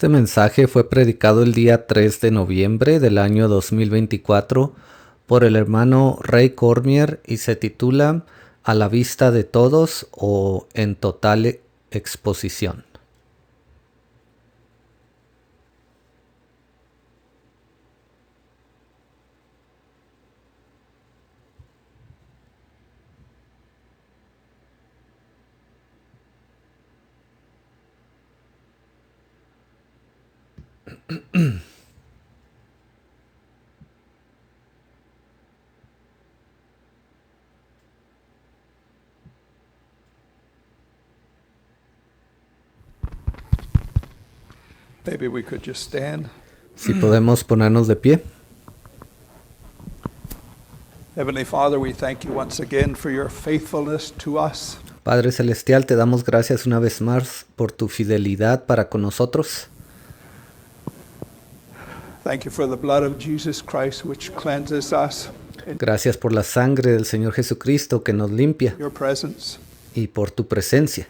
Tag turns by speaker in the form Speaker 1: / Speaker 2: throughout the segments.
Speaker 1: Este mensaje fue predicado el día 3 de noviembre del año 2024 por el hermano Ray Cormier y se titula A la vista de todos o en total exposición.
Speaker 2: Maybe we could just stand.
Speaker 1: Si podemos ponernos de pie.
Speaker 2: Heavenly Father, we thank you once again for your faithfulness to us.
Speaker 1: Padre Celestial, te damos gracias una vez más por tu fidelidad para con nosotros.
Speaker 2: Thank you for the blood of Jesus Christ which cleanses us
Speaker 1: Gracias por la sangre del Señor Jesucristo que nos limpia
Speaker 2: in your presence.
Speaker 1: y por tu presencia.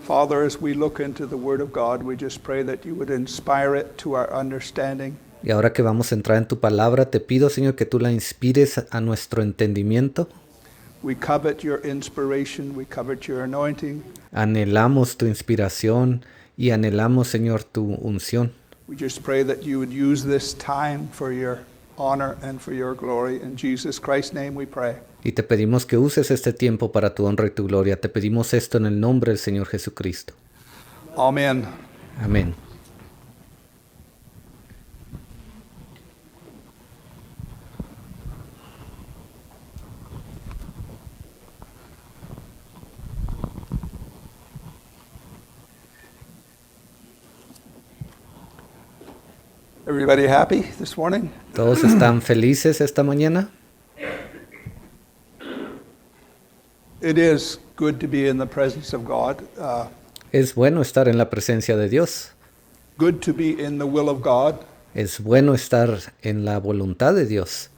Speaker 2: Father, as we look into the Word of God, we just pray that you would inspire it to our understanding.
Speaker 1: Y ahora que vamos a entrar en tu palabra, te pido, Señor, que tú la inspires a nuestro entendimiento.
Speaker 2: We covet your inspiration, we covet your anointing.
Speaker 1: Anhelamos tu inspiración y anhelamos, Señor, tu unción.
Speaker 2: We just pray that you would use this time for your honor and for your glory. In Jesus Christ's name we pray.
Speaker 1: Y te pedimos que uses este tiempo para tu honra y tu gloria. Te pedimos esto en el nombre del Señor Jesucristo.
Speaker 2: Amen.
Speaker 1: Amén.
Speaker 2: Everybody happy this morning?
Speaker 1: ¿Todos están felices esta mañana?
Speaker 2: It is good to be in the presence of God,
Speaker 1: Es bueno estar en la presencia de Dios.
Speaker 2: good to be in the will of God.
Speaker 1: Es bueno estar en la voluntad de Dios.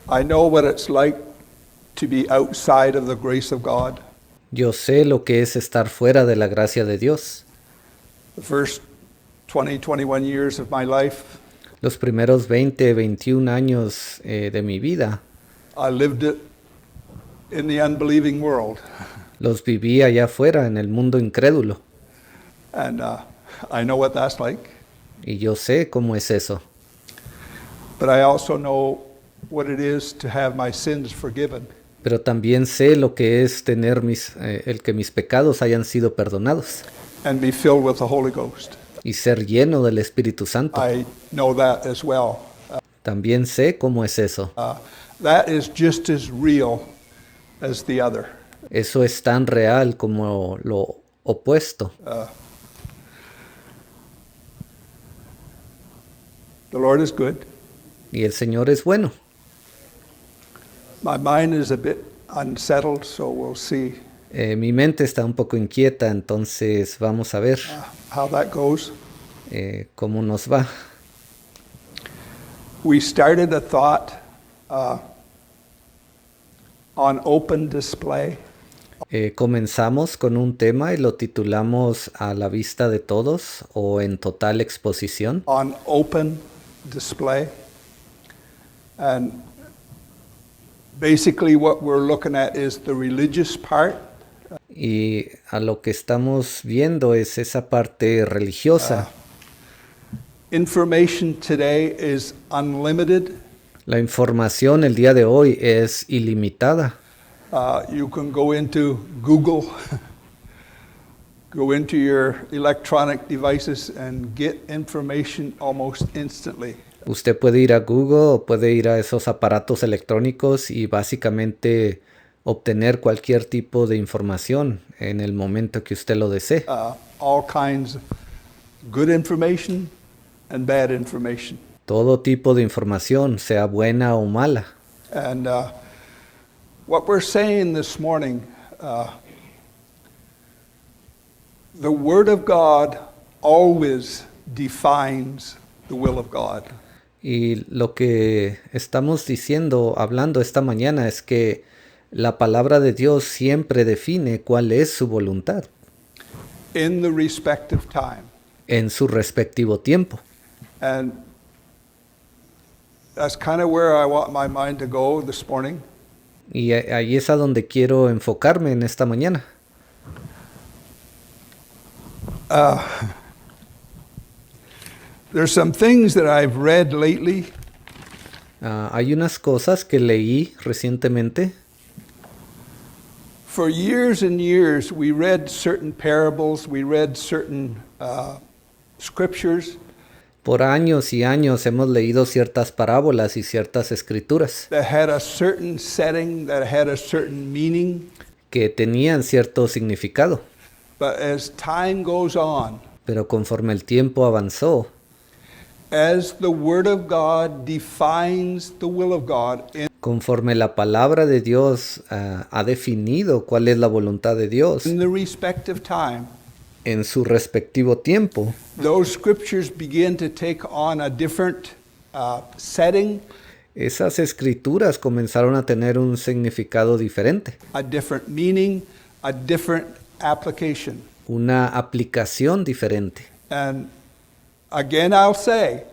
Speaker 2: I know what it's like to be outside of the grace of God.
Speaker 1: Yo sé lo que es estar fuera de la gracia de Dios.
Speaker 2: The first 20, 21 years of my life,
Speaker 1: Los primeros 20, 21 años de mi vida
Speaker 2: I lived it in the unbelieving world.
Speaker 1: los viví allá afuera en el mundo incrédulo.
Speaker 2: And I know what that's like.
Speaker 1: Y yo sé cómo es eso.
Speaker 2: But I also know what it is to have my sins forgiven.
Speaker 1: Pero también sé lo que es tener el que mis pecados hayan sido perdonados
Speaker 2: And be filled with the Holy Ghost.
Speaker 1: y ser lleno del Espíritu Santo.
Speaker 2: I know that as well.
Speaker 1: También sé cómo es eso.
Speaker 2: That is just as real as the other.
Speaker 1: Eso es tan real como lo opuesto.
Speaker 2: The Lord is good.
Speaker 1: Y el Señor es bueno.
Speaker 2: My mind is a bit unsettled, so we'll see
Speaker 1: Mi mente está un poco inquieta, entonces vamos a ver
Speaker 2: how that goes.
Speaker 1: cómo nos va.
Speaker 2: We started a thought on open display.
Speaker 1: Comenzamos con un tema y lo titulamos A la vista de todos o en total exposición.
Speaker 2: On open display. And basically what we're looking at is the religious part.
Speaker 1: Y a lo que estamos viendo es esa parte religiosa.
Speaker 2: Information today is unlimited.
Speaker 1: La información el día de hoy es ilimitada.
Speaker 2: You can go into Google, go into your electronic devices and get information almost instantly.
Speaker 1: Usted puede ir a Google o puede ir a esos aparatos electrónicos y básicamente obtener cualquier tipo de información en el momento que usted lo desee.
Speaker 2: All kinds of good information and bad information.
Speaker 1: Todo tipo de información, sea buena o mala.
Speaker 2: And what we're saying this morning, the Word of God always defines the will of God.
Speaker 1: Y lo que estamos diciendo, hablando esta mañana, es que la palabra de Dios siempre define cuál es su voluntad
Speaker 2: in the respective time.
Speaker 1: en su respectivo tiempo.
Speaker 2: And that's kind of where I want my mind to go this morning.
Speaker 1: Y ahí es a donde quiero enfocarme en esta mañana.
Speaker 2: There's some things that I've read lately
Speaker 1: Hay unas cosas que leí recientemente.
Speaker 2: For years and years, we read certain parables, we read certain scriptures
Speaker 1: Por años y años hemos leído ciertas parábolas y ciertas escrituras
Speaker 2: that had a certain setting, that had a certain meaning.
Speaker 1: que tenían cierto significado.
Speaker 2: But as time goes on,
Speaker 1: Pero conforme el tiempo avanzó,
Speaker 2: as the Word of God defines the will of God
Speaker 1: conforme la palabra de Dios ha definido cuál es la voluntad de Dios
Speaker 2: in the respective time,
Speaker 1: en su respectivo tiempo,
Speaker 2: those scriptures begin to take on a different setting,
Speaker 1: esas escrituras comenzaron a tener un significado diferente,
Speaker 2: a different meaning, a different application.
Speaker 1: una aplicación diferente.
Speaker 2: And again, I'll say,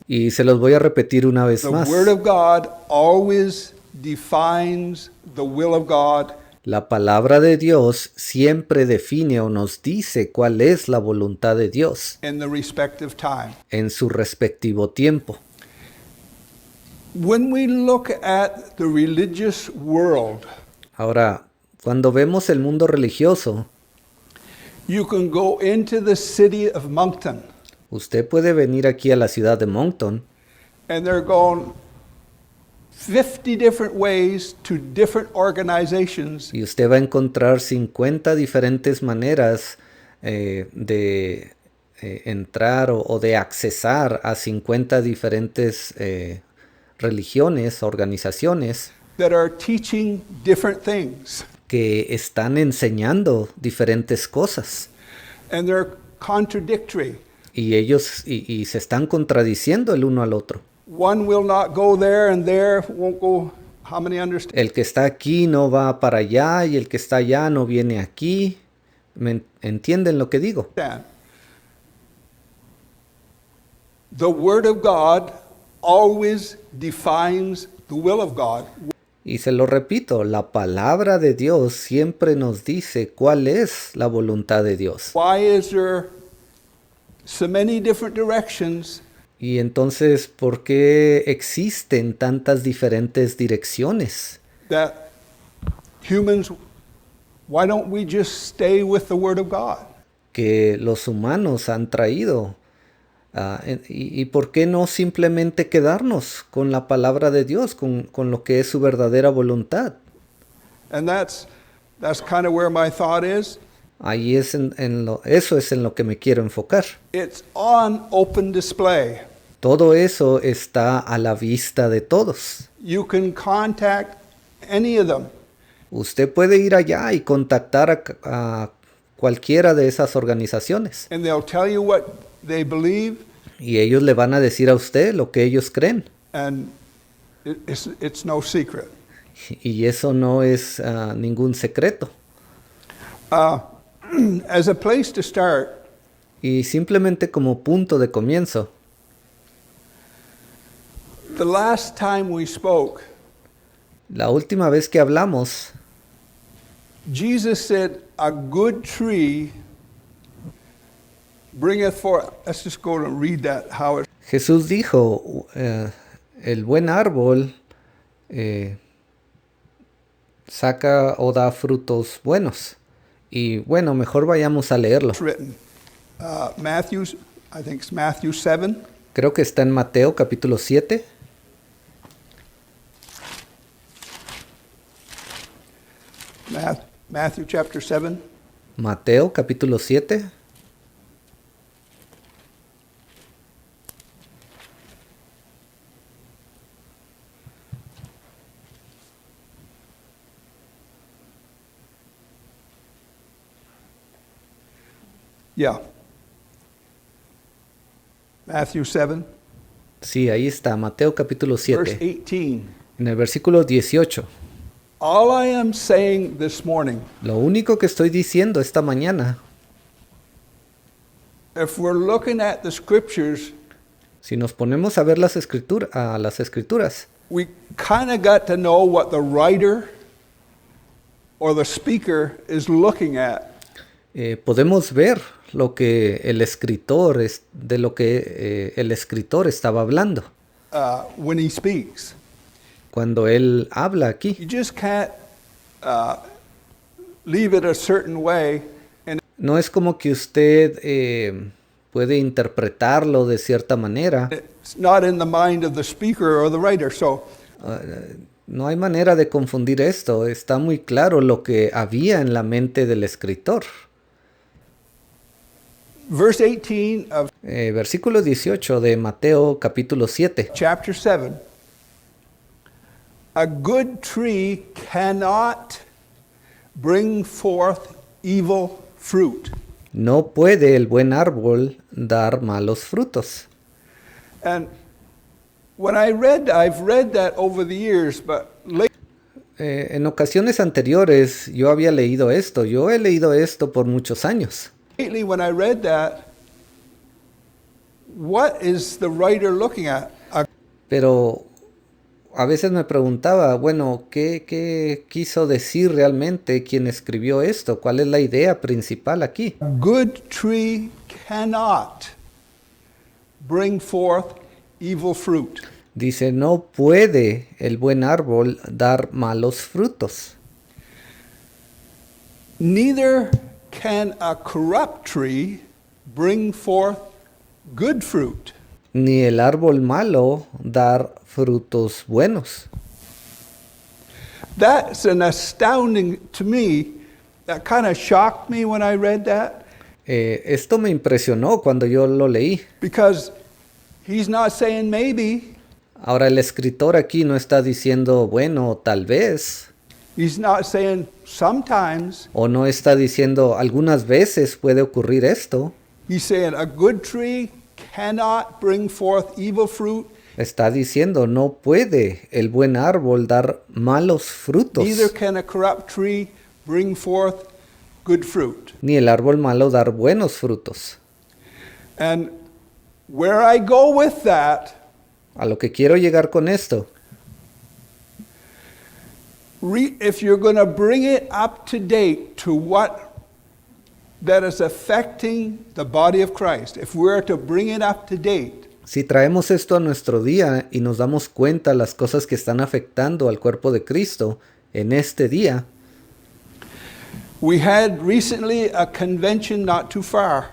Speaker 1: Y se los voy a repetir una vez
Speaker 2: the
Speaker 1: más.
Speaker 2: Word of God always defines the will of God
Speaker 1: La palabra de Dios siempre define o nos dice cuál es la voluntad de Dios
Speaker 2: in the respective time.
Speaker 1: en su respectivo tiempo.
Speaker 2: When we look at the religious world,
Speaker 1: Ahora, cuando vemos el mundo religioso,
Speaker 2: you can go into the city of Moncton,
Speaker 1: usted puede venir aquí a la ciudad de Moncton
Speaker 2: and they're going 50 different ways to different organizations
Speaker 1: y usted va a encontrar 50 diferentes maneras de entrar o de accesar a 50 diferentes religiones, organizaciones
Speaker 2: that are teaching different things,
Speaker 1: que están enseñando diferentes cosas.
Speaker 2: and they're contradictory.
Speaker 1: Y ellos y se están contradiciendo el uno al otro.
Speaker 2: One will not go there and there won't go. How many understand?
Speaker 1: El que está aquí no va para allá y el que está allá no viene aquí. ¿Entienden lo que digo?
Speaker 2: The Word of God always defines the will of God.
Speaker 1: Y se lo repito, la palabra de Dios siempre nos dice cuál es la voluntad de Dios.
Speaker 2: Why is there so many different directions
Speaker 1: Y entonces, ¿por qué existen tantas diferentes direcciones?
Speaker 2: that humans, why don't we just stay with the Word of God?
Speaker 1: Que los humanos han traído. ¿Y por qué no simplemente quedarnos con la palabra de Dios, con lo que es su verdadera voluntad?
Speaker 2: And that's kind of where my thought is.
Speaker 1: Ahí es eso es en lo que me quiero enfocar.
Speaker 2: It's on open display.
Speaker 1: Todo eso está a la vista de todos.
Speaker 2: You can contact any of them.
Speaker 1: Usted puede ir allá y contactar a cualquiera de esas organizaciones.
Speaker 2: And they'll tell you what they believe,
Speaker 1: Y ellos le van a decir a usted lo que ellos creen.
Speaker 2: and it's no secret.
Speaker 1: Y eso no es ningún secreto.
Speaker 2: As a place to start,
Speaker 1: Y simplemente como punto de comienzo,
Speaker 2: the last time we spoke,
Speaker 1: la última vez que hablamos,
Speaker 2: Jesus said, a good tree bringeth forth. Let's just go and read that, how it.
Speaker 1: Jesús dijo, el buen árbol saca o da frutos buenos. Y bueno, mejor vayamos a leerlo.
Speaker 2: It's written. Matthew, I think it's Matthew 7.
Speaker 1: Creo que está en Mateo capítulo 7.
Speaker 2: Matthew chapter 7.
Speaker 1: Mateo capítulo 7.
Speaker 2: Yeah. Matthew 7.
Speaker 1: Sí, ahí está, Mateo capítulo
Speaker 2: verse
Speaker 1: 7,
Speaker 2: 18.
Speaker 1: en el versículo 18.
Speaker 2: All I am saying this morning,
Speaker 1: Lo único que estoy diciendo esta mañana,
Speaker 2: if we're looking at the scriptures,
Speaker 1: si nos ponemos a ver las escrituras,
Speaker 2: we kind of got to know what the writer or the speaker is looking at.
Speaker 1: podemos ver lo que el escritor de lo que el escritor estaba hablando
Speaker 2: When he speaks.
Speaker 1: cuando él habla aquí.
Speaker 2: You just can't leave it a certain way. And
Speaker 1: No es como que usted puede interpretarlo de cierta manera.
Speaker 2: it's not in the mind of the speaker or the writer. So
Speaker 1: No hay manera de confundir esto. Está muy claro lo que había en la mente del escritor.
Speaker 2: verse 18 of
Speaker 1: Versículo 18 de Mateo capítulo 7.
Speaker 2: chapter 7. A good tree cannot bring forth evil fruit.
Speaker 1: No puede el buen árbol dar malos frutos.
Speaker 2: And when I've read that over the years, but
Speaker 1: En ocasiones anteriores yo había leído esto. Yo he leído esto por muchos años.
Speaker 2: lately when I read that, what is the writer looking at?
Speaker 1: Pero a veces me preguntaba, bueno, ¿qué quiso decir realmente quien escribió esto? ¿Cuál es la idea principal aquí?
Speaker 2: A good tree cannot bring forth evil fruit.
Speaker 1: Dice, no puede el buen árbol dar malos frutos.
Speaker 2: Neither can a corrupt tree bring forth good fruit.
Speaker 1: Ni el árbol malo dar frutos buenos.
Speaker 2: That's an astounding to me. That kind of shocked me when I read that
Speaker 1: Esto me impresionó cuando yo lo leí.
Speaker 2: because he's not saying maybe,
Speaker 1: Ahora el escritor aquí no está diciendo, bueno, tal vez,
Speaker 2: he's not saying sometimes.
Speaker 1: o no está diciendo, algunas veces puede ocurrir esto.
Speaker 2: He's saying a good tree cannot bring forth evil fruit,
Speaker 1: Está diciendo, no puede el buen árbol dar malos frutos,
Speaker 2: neither can a corrupt tree bring forth good fruit.
Speaker 1: ni el árbol malo dar buenos frutos.
Speaker 2: And where I go with that,
Speaker 1: A lo que quiero llegar con esto,
Speaker 2: if you're going to bring it up to date to what that is affecting the body of Christ, if we're to bring it up to date,
Speaker 1: si traemos esto a nuestro día y nos damos cuenta las cosas que están afectando al cuerpo de Cristo en este día,
Speaker 2: we had recently a convention not too far.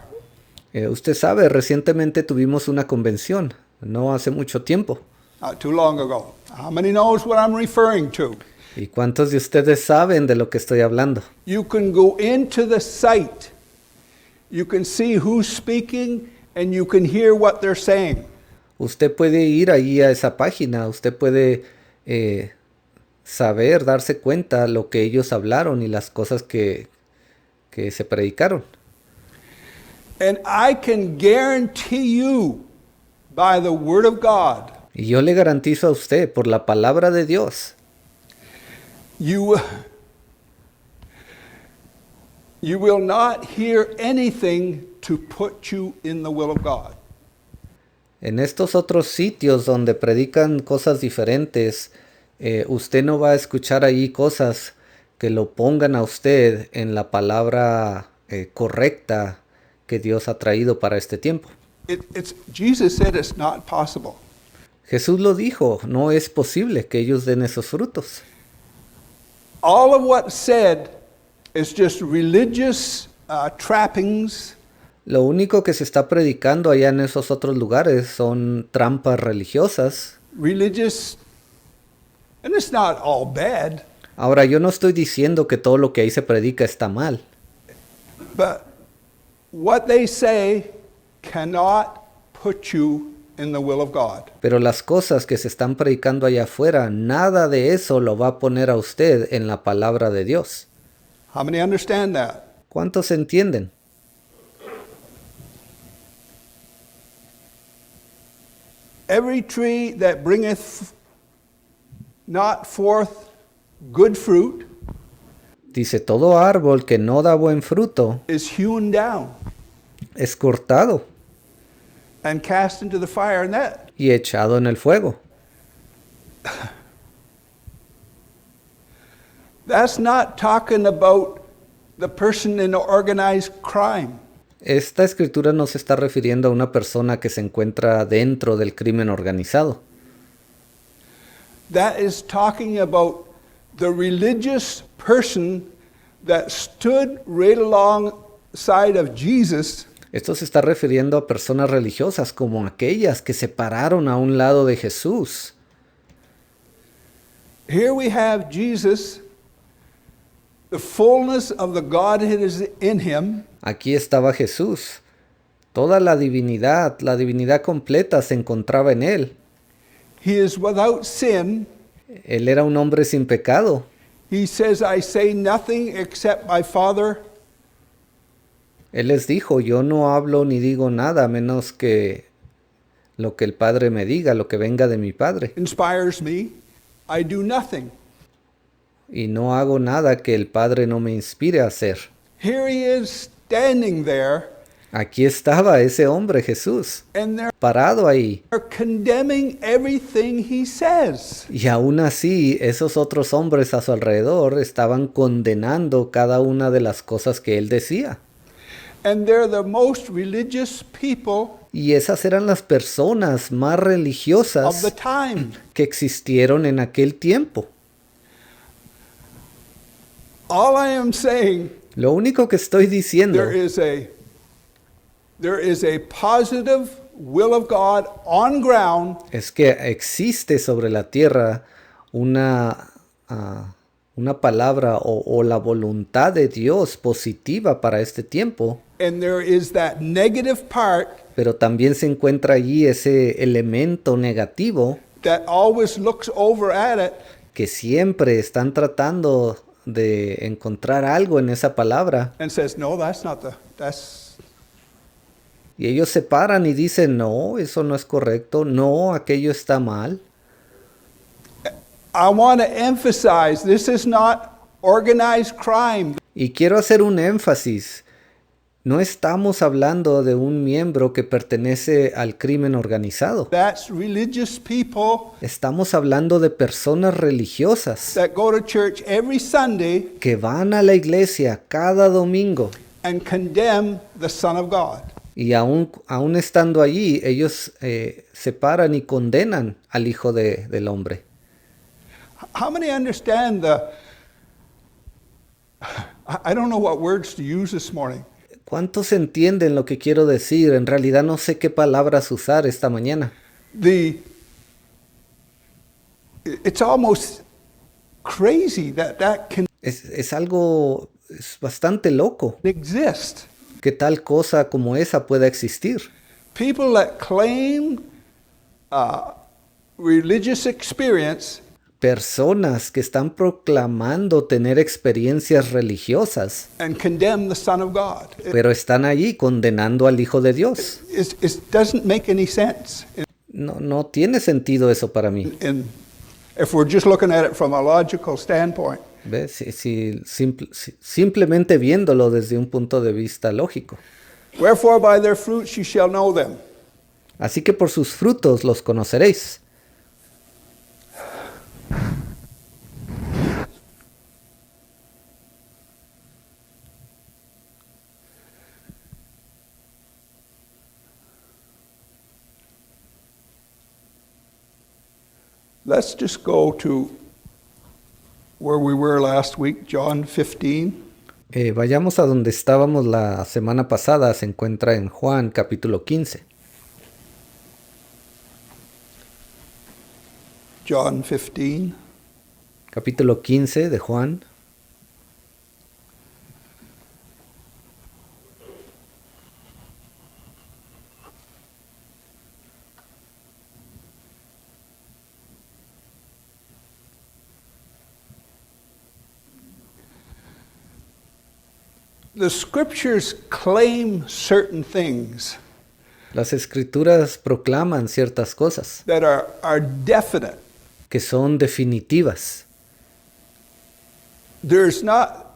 Speaker 1: usted sabe, recientemente tuvimos una convención, no hace mucho tiempo.
Speaker 2: Not too long ago. How many knows what I'm referring to?
Speaker 1: ¿Y cuántos de ustedes saben de lo que estoy hablando?
Speaker 2: You can go into the site. You can see who's speaking and you can hear what they're saying.
Speaker 1: Usted puede ir ahí a esa página, usted puede saber, darse cuenta lo que ellos hablaron y las cosas que se predicaron.
Speaker 2: And I can guarantee you by the word of God,
Speaker 1: Y yo le garantizo a usted, por la palabra de Dios,
Speaker 2: you will not hear anything to put you in the will of God.
Speaker 1: en estos otros sitios donde predican cosas diferentes, usted no va a escuchar ahí cosas que lo pongan a usted en la palabra correcta que Dios ha traído para este tiempo.
Speaker 2: Jesus said it's not possible.
Speaker 1: Jesús lo dijo, no es posible que ellos den esos frutos.
Speaker 2: All of what's said is just religious trappings.
Speaker 1: Lo único que se está predicando allá en esos otros lugares son trampas religiosas.
Speaker 2: Religious, and it's not all bad,
Speaker 1: Ahora, yo no estoy diciendo que todo lo que ahí se predica está mal,
Speaker 2: but what they say cannot put you in the will of God.
Speaker 1: pero las cosas que se están predicando allá afuera, nada de eso lo va a poner a usted en la palabra de Dios.
Speaker 2: How many understand that?
Speaker 1: ¿Cuántos entienden?
Speaker 2: every tree that bringeth not forth good fruit
Speaker 1: Dice, todo árbol que no da buen fruto
Speaker 2: is hewn down
Speaker 1: es cortado
Speaker 2: and cast into the fire, and that
Speaker 1: y echado en el fuego.
Speaker 2: that's not talking about the person in organized crime.
Speaker 1: Esta escritura no se está refiriendo a una persona que se encuentra dentro del crimen organizado.
Speaker 2: That is talking about the religious person that stood right alongside of Jesus
Speaker 1: Esto se está refiriendo a personas religiosas como aquellas que se pararon a un lado de Jesús.
Speaker 2: Here we have Jesus, the fullness of the Godhead is in him.
Speaker 1: Aquí estaba Jesús. Toda la divinidad completa se encontraba en él.
Speaker 2: He is without sin.
Speaker 1: Él era un hombre sin pecado.
Speaker 2: He says, I say nothing except my Father
Speaker 1: Él les dijo, yo no hablo ni digo nada menos que lo que el Padre me diga, lo que venga de mi Padre.
Speaker 2: inspires me. I do nothing.
Speaker 1: Y no hago nada que el Padre no me inspire a hacer.
Speaker 2: Here he is standing there,
Speaker 1: Aquí estaba ese hombre Jesús,
Speaker 2: and they're
Speaker 1: parado ahí.
Speaker 2: condemning everything he says.
Speaker 1: Y aún así, esos otros hombres a su alrededor estaban condenando cada una de las cosas que él decía.
Speaker 2: And they're the most religious people
Speaker 1: Y esas eran las personas más
Speaker 2: of the
Speaker 1: religiosas
Speaker 2: time.
Speaker 1: que existieron en aquel tiempo.
Speaker 2: All I am saying,
Speaker 1: Lo único que estoy diciendo
Speaker 2: there is a positive will of God on ground
Speaker 1: es que existe sobre la tierra una palabra o la voluntad de Dios positiva para este tiempo,
Speaker 2: and there is that negative part
Speaker 1: pero también se encuentra allí ese elemento negativo
Speaker 2: that always looks over at it
Speaker 1: que siempre están tratando de encontrar algo en esa palabra.
Speaker 2: and says, no, that's
Speaker 1: Y ellos se paran y dicen, no, eso no es correcto, no, aquello está mal.
Speaker 2: I want to emphasize, this is not organized crime.
Speaker 1: Y quiero hacer un énfasis. No estamos hablando de un miembro que pertenece al crimen organizado.
Speaker 2: That's religious people
Speaker 1: Estamos hablando de personas religiosas
Speaker 2: that go to church every Sunday
Speaker 1: que van a la iglesia cada domingo.
Speaker 2: and condemn the Son of God.
Speaker 1: Y aún estando allí, ellos se paran y condenan al Hijo del Hombre.
Speaker 2: How many understand I don't know what words to use this morning.
Speaker 1: ¿Cuántos entienden lo que quiero decir? En realidad no sé qué palabras usar esta mañana.
Speaker 2: It's almost crazy that can
Speaker 1: Es algo es bastante loco
Speaker 2: exist.
Speaker 1: que tal cosa como esa pueda existir.
Speaker 2: People that claim religious experience
Speaker 1: Personas que están proclamando tener experiencias religiosas,
Speaker 2: and condemn the Son of God.
Speaker 1: pero están allí condenando al Hijo de Dios.
Speaker 2: It doesn't make any sense.
Speaker 1: No tiene sentido eso para mí.
Speaker 2: If we're just looking at it from a logical standpoint.
Speaker 1: ¿Ves? Simplemente viéndolo desde un punto de vista lógico.
Speaker 2: Wherefore by their fruits you shall know them.
Speaker 1: Así que por sus frutos los conoceréis.
Speaker 2: Let's just go to where we were last week, John 15.
Speaker 1: Vayamos a donde estábamos la semana pasada, se encuentra en Juan capítulo 15.
Speaker 2: John 15.
Speaker 1: Capítulo 15 de Juan.
Speaker 2: The scriptures claim certain things
Speaker 1: Las escrituras proclaman ciertas cosas
Speaker 2: that are definite.
Speaker 1: que son definitivas.
Speaker 2: There's not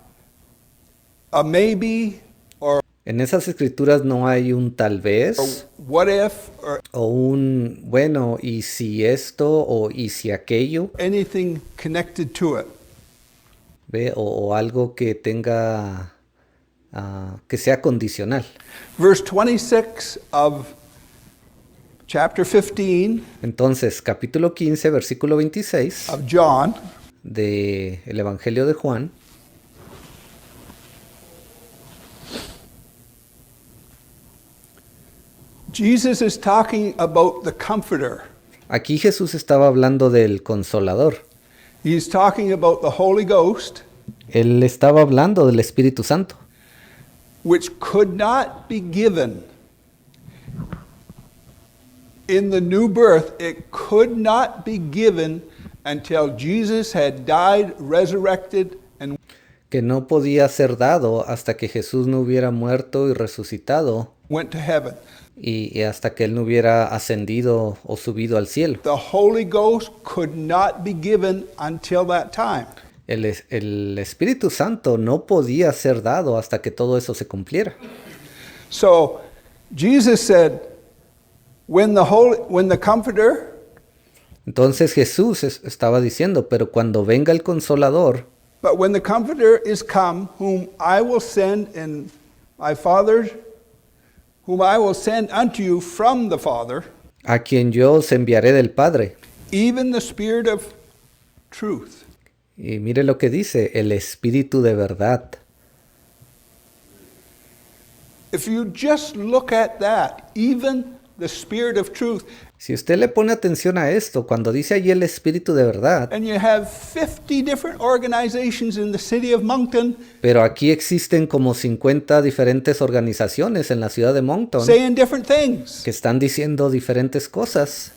Speaker 2: a maybe or
Speaker 1: En esas escrituras no hay un tal
Speaker 2: a
Speaker 1: vez
Speaker 2: what if or
Speaker 1: o un bueno, y si esto o y si aquello,
Speaker 2: anything connected to it.
Speaker 1: ¿ve? O algo que tenga, que sea condicional.
Speaker 2: Verse 26 of chapter 15
Speaker 1: Entonces, capítulo 15, versículo 26
Speaker 2: of John
Speaker 1: del Evangelio de Juan,
Speaker 2: Jesus is talking about the Comforter.
Speaker 1: aquí Jesús estaba hablando del Consolador.
Speaker 2: He's talking about the Holy Ghost,
Speaker 1: Él estaba hablando del Espíritu Santo,
Speaker 2: which could not be given in the new birth. It could not be given until Jesus had died, resurrected, and
Speaker 1: que no podía ser dado hasta que Jesús no hubiera muerto y resucitado
Speaker 2: went to heaven.
Speaker 1: y hasta que Él no hubiera ascendido o subido al cielo.
Speaker 2: The Holy Ghost could not be given until that time.
Speaker 1: El Espíritu Santo no podía ser dado hasta que todo eso se cumpliera.
Speaker 2: So Jesus said, when the Comforter,
Speaker 1: Entonces Jesús estaba diciendo, pero cuando venga el Consolador,
Speaker 2: but when the Comforter is come, whom I will send in my Father's, whom I will send unto you from the Father,
Speaker 1: a quien yo os enviaré del Padre.
Speaker 2: even the Spirit of truth.
Speaker 1: Y mire lo que dice, el Espíritu de verdad.
Speaker 2: If you just look at that, even the Spirit of truth,
Speaker 1: Si usted le pone atención a esto, cuando dice allí el Espíritu de verdad,
Speaker 2: and you have 50 different organizations in the city of Moncton
Speaker 1: pero aquí existen como 50 diferentes organizaciones en la ciudad de Moncton
Speaker 2: saying different things.
Speaker 1: que están diciendo diferentes cosas.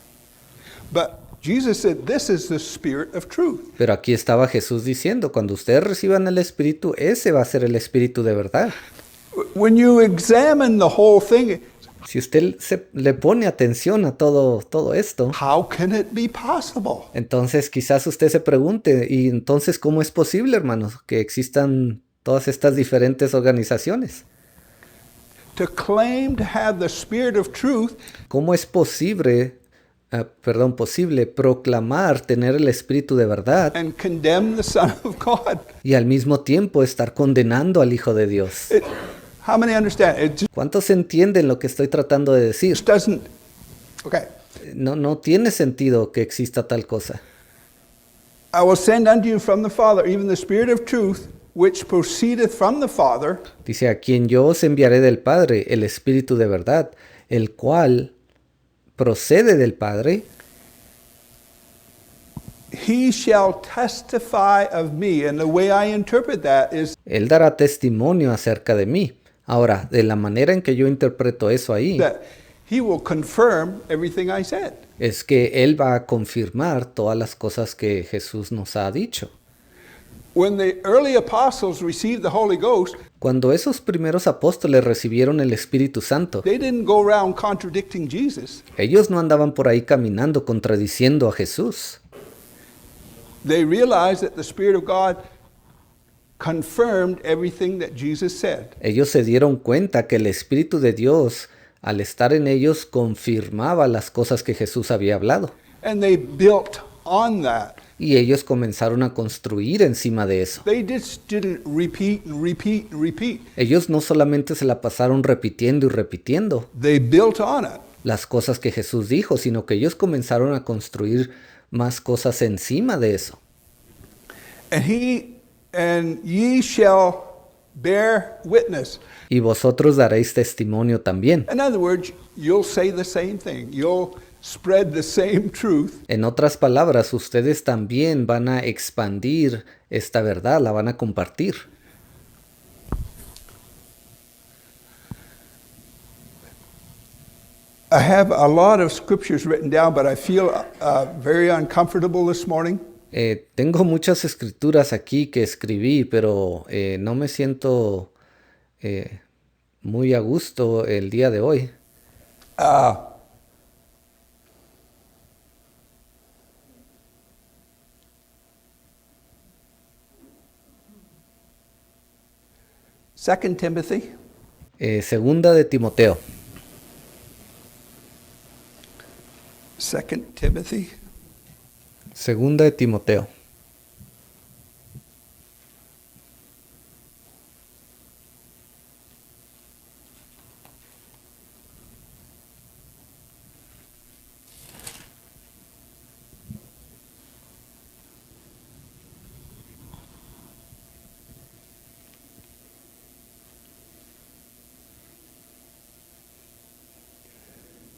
Speaker 2: But Jesus said, this is the Spirit of truth.
Speaker 1: Pero aquí estaba Jesús diciendo, cuando ustedes reciban el Espíritu, ese va a ser el Espíritu de verdad.
Speaker 2: When you examine the whole thing,
Speaker 1: Si usted le pone atención a todo esto,
Speaker 2: how can it be possible?
Speaker 1: entonces quizás usted se pregunte, ¿y entonces cómo es posible, hermanos, que existan todas estas diferentes organizaciones?
Speaker 2: To claim to have the Spirit of truth
Speaker 1: ¿Cómo es posible proclamar tener el Espíritu de verdad
Speaker 2: and condemn the Son of God.
Speaker 1: y al mismo tiempo estar condenando al Hijo de Dios?
Speaker 2: How many understand? It
Speaker 1: ¿Cuántos entienden lo que estoy tratando de decir?
Speaker 2: just doesn't. Okay.
Speaker 1: No tiene sentido que exista tal cosa.
Speaker 2: I will send unto you from the Father, even the Spirit of truth, which proceedeth from the Father,
Speaker 1: Dice, a quien yo os enviaré del Padre, el Espíritu de verdad, el cual procede del Padre,
Speaker 2: he shall testify of me. And the way I interpret that is
Speaker 1: Él dará testimonio acerca de mí. Ahora, de la manera en que yo interpreto eso ahí,
Speaker 2: that he will confirm everything I said.
Speaker 1: es que Él va a confirmar todas las cosas que Jesús nos ha dicho.
Speaker 2: When the early apostles received the Holy Ghost,
Speaker 1: Cuando esos primeros apóstoles recibieron el Espíritu Santo,
Speaker 2: they didn't go around contradicting Jesus.
Speaker 1: ellos no andaban por ahí caminando contradiciendo a Jesús.
Speaker 2: They realized that the Spirit of God confirmed everything that Jesus said.
Speaker 1: Ellos se dieron cuenta que el Espíritu de Dios, al estar en ellos, confirmaba las cosas que Jesús había hablado.
Speaker 2: And they built on that.
Speaker 1: Y ellos comenzaron a construir encima de eso.
Speaker 2: They just didn't repeat and repeat and repeat.
Speaker 1: Ellos no solamente se la pasaron repitiendo y repitiendo
Speaker 2: They built on it.
Speaker 1: las cosas que Jesús dijo, sino que ellos comenzaron a construir más cosas encima de eso.
Speaker 2: And ye shall bear witness.
Speaker 1: Y vosotros daréis testimonio también.
Speaker 2: In other words, you'll say the same thing. You'll spread the same truth.
Speaker 1: En otras palabras, ustedes también van a expandir esta verdad, la van a compartir.
Speaker 2: I have a lot of scriptures written down, but I feel very uncomfortable this morning.
Speaker 1: Tengo muchas escrituras aquí que escribí, pero no me siento muy a gusto el día de hoy.
Speaker 2: 2 Timothy
Speaker 1: Segunda de Timoteo.
Speaker 2: 2 Timothy
Speaker 1: Segunda de Timoteo.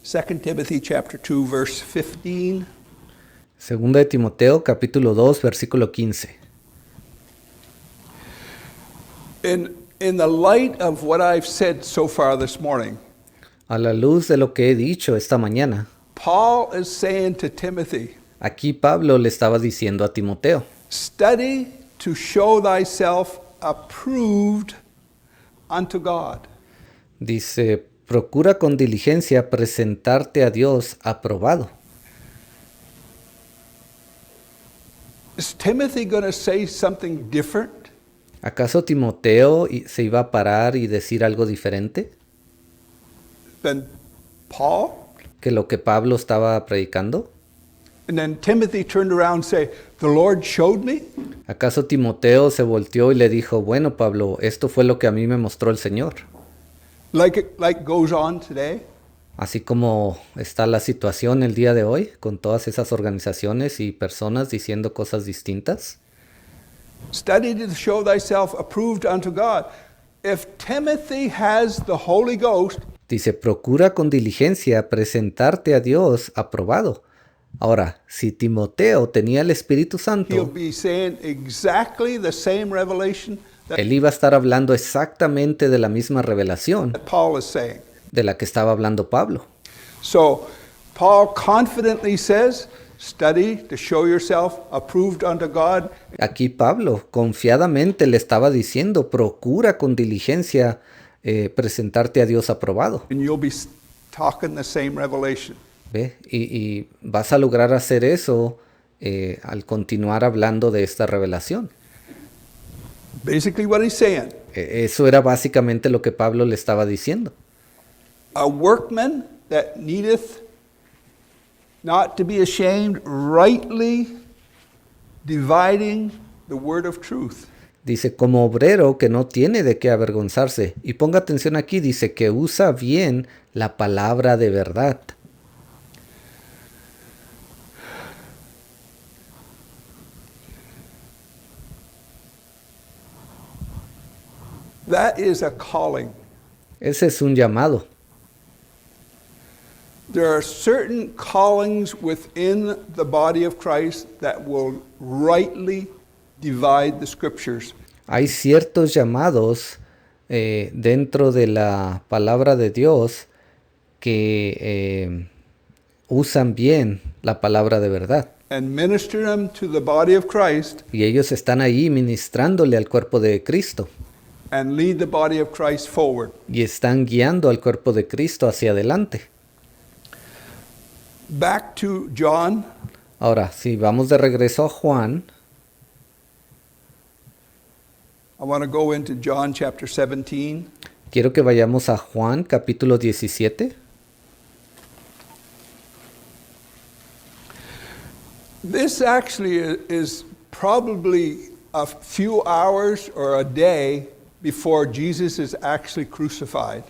Speaker 2: Second Timothy chapter 2 verse 15.
Speaker 1: Segunda de Timoteo, capítulo 2, versículo 15.
Speaker 2: In the light of what I've said so far this morning,
Speaker 1: A la luz de lo que he dicho esta mañana,
Speaker 2: Paul is saying to Timothy,
Speaker 1: aquí Pablo le estaba diciendo a Timoteo,
Speaker 2: study to show thyself approved unto God.
Speaker 1: dice, procura con diligencia presentarte a Dios aprobado.
Speaker 2: Is Timothy going to say something different
Speaker 1: ¿Acaso Timoteo se iba a parar y decir algo diferente
Speaker 2: than Paul?
Speaker 1: que lo que Pablo estaba predicando?
Speaker 2: And then Timothy turned around and say, the Lord showed me?
Speaker 1: ¿Acaso Timoteo se volteó y le dijo, bueno Pablo, esto fue lo que a mí me mostró el Señor?
Speaker 2: Like goes on today?
Speaker 1: Así como está la situación el día de hoy, con todas esas organizaciones y personas diciendo cosas distintas.
Speaker 2: Study to show thyself approved unto God. If Timothy has the Holy Ghost,
Speaker 1: Dice, procura con diligencia presentarte a Dios aprobado. Ahora, si Timoteo tenía el Espíritu
Speaker 2: he'll
Speaker 1: Santo,
Speaker 2: be saying exactly the same revelation that
Speaker 1: él iba a estar hablando exactamente de la misma revelación
Speaker 2: Paul is saying.
Speaker 1: de la que estaba hablando Pablo.
Speaker 2: So Paul confidently says, study to show yourself approved unto God.
Speaker 1: Aquí Pablo confiadamente le estaba diciendo, procura con diligencia presentarte a Dios aprobado.
Speaker 2: And you'll be talking the same revelation.
Speaker 1: ¿Ve? Y vas a lograr hacer eso al continuar hablando de esta revelación.
Speaker 2: Basically what he's saying,
Speaker 1: Eso era básicamente lo que Pablo le estaba diciendo.
Speaker 2: a workman that needeth not to be ashamed, rightly dividing the word of truth.
Speaker 1: Dice, como obrero que no tiene de qué avergonzarse. Y ponga atención aquí, dice que usa bien la palabra de verdad.
Speaker 2: That is a calling.
Speaker 1: Ese es un llamado.
Speaker 2: There are certain callings within the body of Christ that will rightly divide the scriptures.
Speaker 1: Hay ciertos llamados dentro de la palabra de Dios que usan bien la palabra de verdad.
Speaker 2: And minister them to the body of Christ
Speaker 1: Y ellos están ahí ministrándole al cuerpo de Cristo.
Speaker 2: and lead the body of Christ forward.
Speaker 1: Y están guiando al cuerpo de Cristo hacia adelante.
Speaker 2: Back to John,
Speaker 1: Ahora, si vamos de regreso a Juan,
Speaker 2: I want to go into John chapter 17.
Speaker 1: quiero que vayamos a Juan capítulo 17.
Speaker 2: This actually is probably a few hours or a day before Jesus is actually crucified.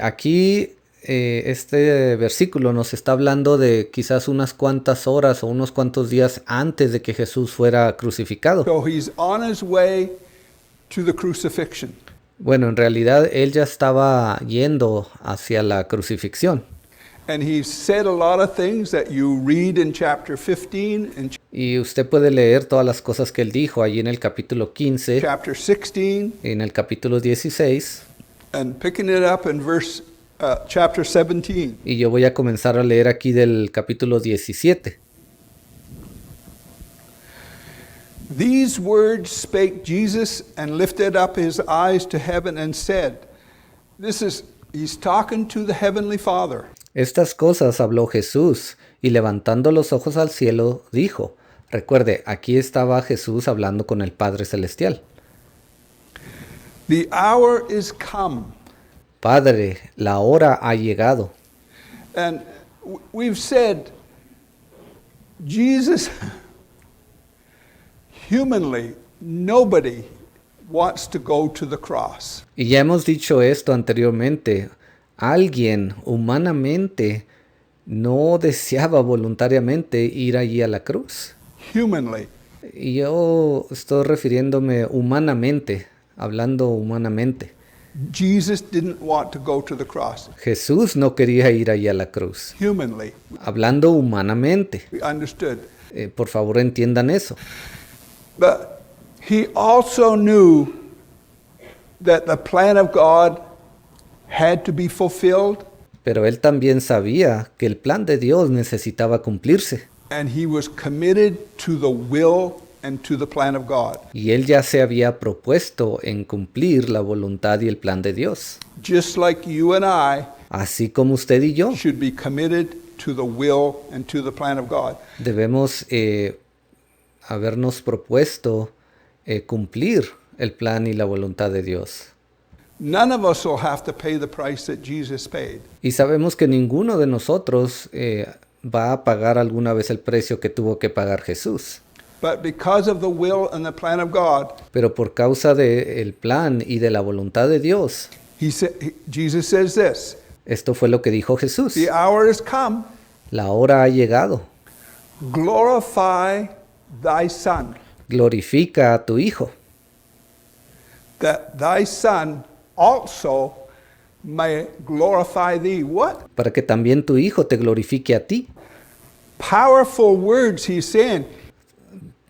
Speaker 1: Aquí este versículo nos está hablando de quizás unas cuantas horas o unos cuantos días antes de que Jesús fuera crucificado.
Speaker 2: So he's on his way to the crucifixion.
Speaker 1: Bueno, en realidad él ya estaba yendo hacia la crucifixión.
Speaker 2: And he said a lot of things that you read in chapter 15 and
Speaker 1: Y usted puede leer todas las cosas que él dijo allí en el capítulo 15,
Speaker 2: chapter 16,
Speaker 1: en el capítulo 16,
Speaker 2: and picking it up in chapter 17.
Speaker 1: y yo voy a comenzar a leer aquí del capítulo 17.
Speaker 2: These words spake Jesus and lifted up his eyes to heaven and said, this is He's talking to the Heavenly Father.
Speaker 1: Estas cosas habló Jesús, y levantando los ojos al cielo, dijo. Recuerde, aquí estaba Jesús hablando con el Padre Celestial.
Speaker 2: The hour is come.
Speaker 1: Padre, la hora ha llegado.
Speaker 2: And we've said, Jesus, humanly, nobody wants to go to the cross.
Speaker 1: Y ya hemos dicho esto anteriormente. Alguien humanamente no deseaba voluntariamente ir allí a la cruz.
Speaker 2: Humanly.
Speaker 1: Y yo estoy refiriéndome humanamente, hablando humanamente.
Speaker 2: Jesus didn't want to go to the cross.
Speaker 1: Jesús no quería ir allí a la cruz,
Speaker 2: Humanly.
Speaker 1: hablando humanamente.
Speaker 2: We understood.
Speaker 1: Por favor, entiendan eso.
Speaker 2: But he also knew that the plan of God had to be fulfilled,
Speaker 1: Pero él también sabía que el plan de Dios necesitaba cumplirse.
Speaker 2: and he was committed to the will and to the plan of God.
Speaker 1: Y él ya se había propuesto en cumplir la voluntad y el plan de Dios.
Speaker 2: Just like you and I
Speaker 1: Así como usted y yo
Speaker 2: should be committed to the will and to the plan of God.
Speaker 1: debemos habernos propuesto cumplir el plan y la voluntad de Dios.
Speaker 2: None of us will have to pay the price that Jesus paid.
Speaker 1: Y sabemos que ninguno de nosotros va a pagar alguna vez el precio que tuvo que pagar Jesús.
Speaker 2: But because of the will and the plan of God,
Speaker 1: Pero por causa del plan y de la voluntad de Dios,
Speaker 2: Jesus says this,
Speaker 1: esto fue lo que dijo Jesús.
Speaker 2: the hour has come,
Speaker 1: La hora ha llegado.
Speaker 2: glorify thy Son,
Speaker 1: Glorifica a tu Hijo,
Speaker 2: that thy Son also may glorify thee. What
Speaker 1: para que también tu Hijo te glorifique a ti.
Speaker 2: powerful words he's saying.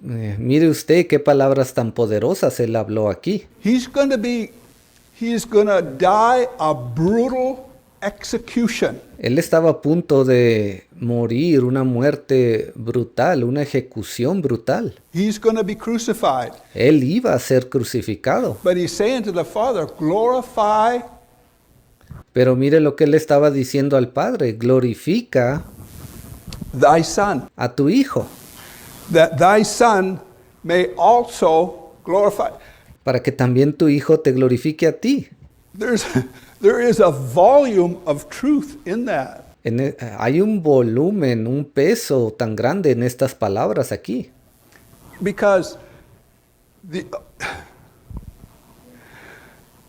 Speaker 1: Mire usted qué palabras tan poderosas él habló aquí.
Speaker 2: He's going to die a brutal execution.
Speaker 1: Él estaba a punto de morir una muerte brutal, una ejecución brutal.
Speaker 2: He's going to be crucified.
Speaker 1: Él iba a ser crucificado.
Speaker 2: But he's saying to the Father, glorify
Speaker 1: Pero mire lo que él estaba diciendo al Padre, glorifica
Speaker 2: thy Son,
Speaker 1: a tu Hijo,
Speaker 2: that thy Son may also glorify.
Speaker 1: para que también tu Hijo te glorifique a ti.
Speaker 2: There is a volume of truth in that.
Speaker 1: Hay un volumen, un peso tan grande en estas palabras aquí.
Speaker 2: Because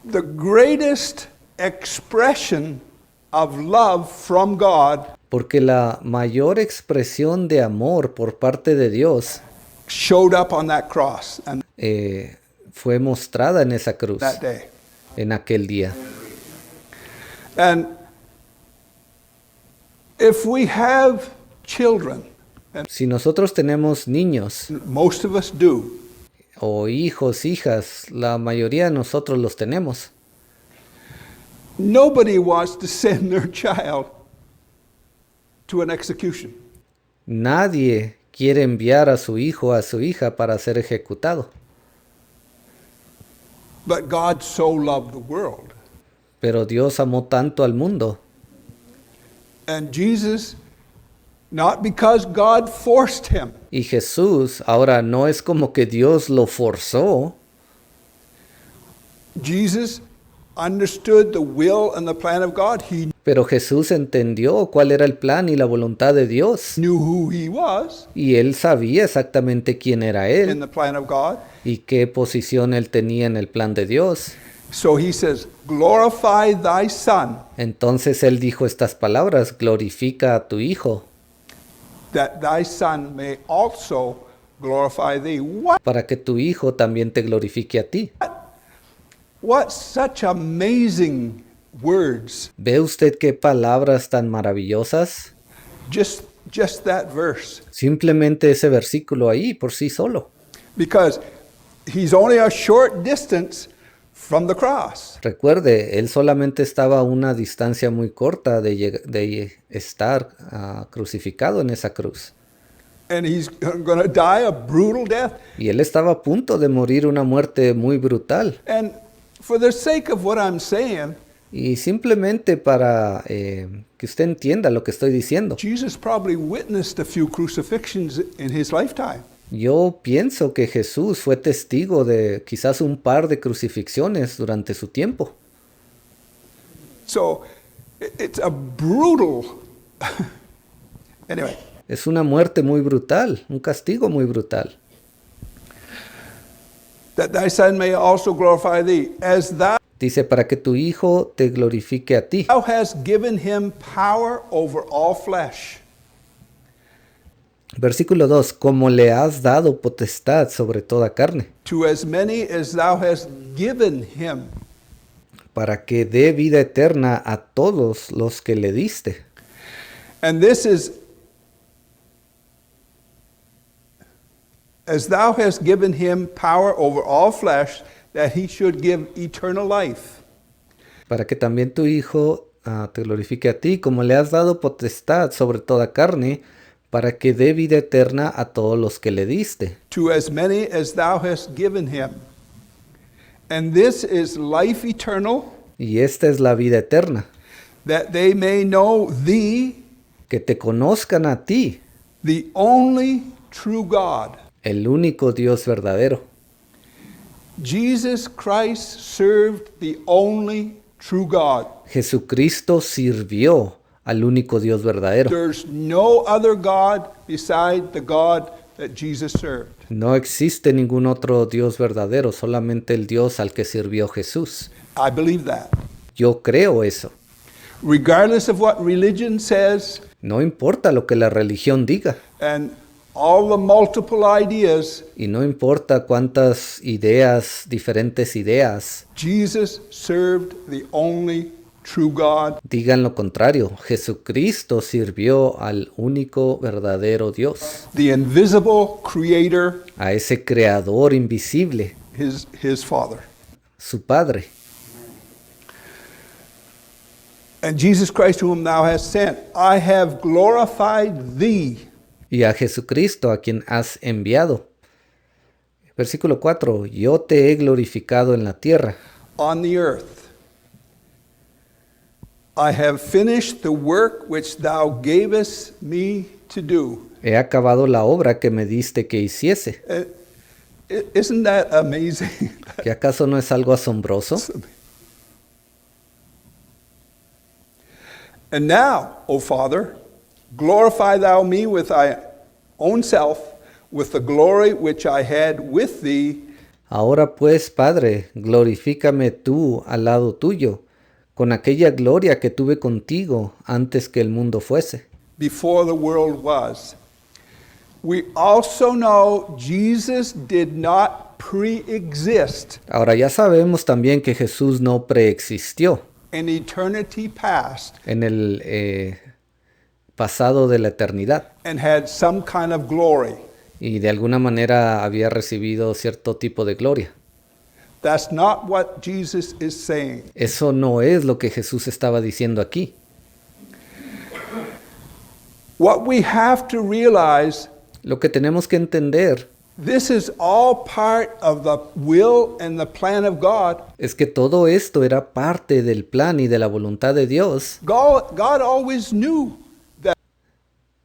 Speaker 2: the greatest expression of love from God
Speaker 1: Porque la mayor expresión de amor por parte de Dios
Speaker 2: showed up on that cross and
Speaker 1: fue mostrada en esa cruz,
Speaker 2: that day.
Speaker 1: en aquel día.
Speaker 2: And if we have children, and
Speaker 1: Si nosotros tenemos niños
Speaker 2: most of us do,
Speaker 1: o hijos, hijas, la mayoría de nosotros los tenemos.
Speaker 2: nobody wants to send their child to an execution.
Speaker 1: Nadie quiere enviar a su hijo o a su hija para ser ejecutado.
Speaker 2: But God so loved the world.
Speaker 1: Pero Dios amó tanto al mundo.
Speaker 2: And Jesus, not because God forced him,
Speaker 1: Y Jesús, ahora no es como que Dios lo forzó.
Speaker 2: Jesus understood the will and the plan of God. He
Speaker 1: Pero Jesús entendió cuál era el plan y la voluntad de Dios.
Speaker 2: knew who he was
Speaker 1: Y él sabía exactamente quién era
Speaker 2: in
Speaker 1: él
Speaker 2: the plan of God.
Speaker 1: y qué posición él tenía en el plan de Dios.
Speaker 2: So he says, glorify thy Son,
Speaker 1: Entonces él dijo estas palabras, glorifica a tu Hijo,
Speaker 2: that thy Son may also glorify thee.
Speaker 1: para que tu Hijo también te glorifique a ti.
Speaker 2: What such amazing words.
Speaker 1: ¿Ve usted qué palabras tan maravillosas?
Speaker 2: Just that verse.
Speaker 1: Simplemente ese versículo ahí por sí solo.
Speaker 2: Because he's only a short distance from the cross.
Speaker 1: Recuerde, él solamente estaba a una distancia muy corta de estar crucificado en esa cruz.
Speaker 2: And he's going to die a brutal death.
Speaker 1: Y él estaba a punto de morir una muerte muy brutal.
Speaker 2: And for the sake of what I'm saying,
Speaker 1: Y simplemente para que usted entienda lo que estoy diciendo.
Speaker 2: Jesus probably witnessed a few crucifixions in his lifetime.
Speaker 1: Yo pienso que Jesús fue testigo de quizás un par de crucifixiones durante su tiempo.
Speaker 2: So it's a brutal. Anyway,
Speaker 1: Es una muerte muy brutal, un castigo muy brutal.
Speaker 2: that thy son may also glorify thee, as thou
Speaker 1: Dice, para que tu Hijo te glorifique a ti.
Speaker 2: hast given him power over all flesh.
Speaker 1: Versículo 2, como le has dado potestad sobre toda carne,
Speaker 2: To as many as thou hast given him.
Speaker 1: para que dé vida eterna a todos los que le diste.
Speaker 2: And this is as thou hast given him power over all flesh, that he should give eternal life.
Speaker 1: Para que también tu Hijo te glorifique a ti, como le has dado potestad sobre toda carne, para que dé vida eterna a todos los que le diste.
Speaker 2: To as many as thou hast given him. And this is life eternal,
Speaker 1: Y esta es la vida eterna,
Speaker 2: that they may know thee,
Speaker 1: que te conozcan a ti,
Speaker 2: the only true God.
Speaker 1: el único Dios verdadero.
Speaker 2: Jesus Christ served the only true God.
Speaker 1: Jesucristo sirvió al único Dios verdadero.
Speaker 2: There's no other God beside the God that Jesus served.
Speaker 1: No existe ningún otro Dios verdadero, solamente el Dios al que sirvió Jesús.
Speaker 2: I believe that.
Speaker 1: Yo creo eso.
Speaker 2: Regardless of what religion says
Speaker 1: No importa lo que la religión diga,
Speaker 2: and all the multiple ideas,
Speaker 1: y no importa cuántas ideas, diferentes ideas,
Speaker 2: Jesus served the only true God.
Speaker 1: digan lo contrario. Jesucristo sirvió al único verdadero Dios,
Speaker 2: The invisible creator,
Speaker 1: a ese creador invisible,
Speaker 2: his Father.
Speaker 1: su Padre.
Speaker 2: And Jesus Christ, whom thou hast sent, I have glorified thee.
Speaker 1: Y a Jesucristo a quien has enviado. Versículo 4. Yo te he glorificado en la tierra.
Speaker 2: On the earth. I have finished the work which thou gavest me to do.
Speaker 1: He acabado la obra que me diste que hiciese.
Speaker 2: Isn't that amazing?
Speaker 1: ¿Que acaso no es algo asombroso?
Speaker 2: And now, O Father, glorify thou me with thy own self, with the glory which I had with thee.
Speaker 1: Ahora pues, Padre, glorifícame tú al lado tuyo, con aquella gloria que tuve contigo antes que el mundo fuese.
Speaker 2: Before the world was. We also know Jesus did not pre-exist
Speaker 1: Ahora ya sabemos también que Jesús no preexistió
Speaker 2: in eternity past
Speaker 1: en el pasado de la eternidad
Speaker 2: and had some kind of glory.
Speaker 1: y de alguna manera había recibido cierto tipo de gloria.
Speaker 2: That's not what Jesus is saying.
Speaker 1: Eso no es lo que Jesús estaba diciendo aquí.
Speaker 2: What we have to realize,
Speaker 1: Lo que tenemos que entender
Speaker 2: this is all part of the will and the plan of God.
Speaker 1: es que todo esto era parte del plan y de la voluntad de Dios.
Speaker 2: God always knew that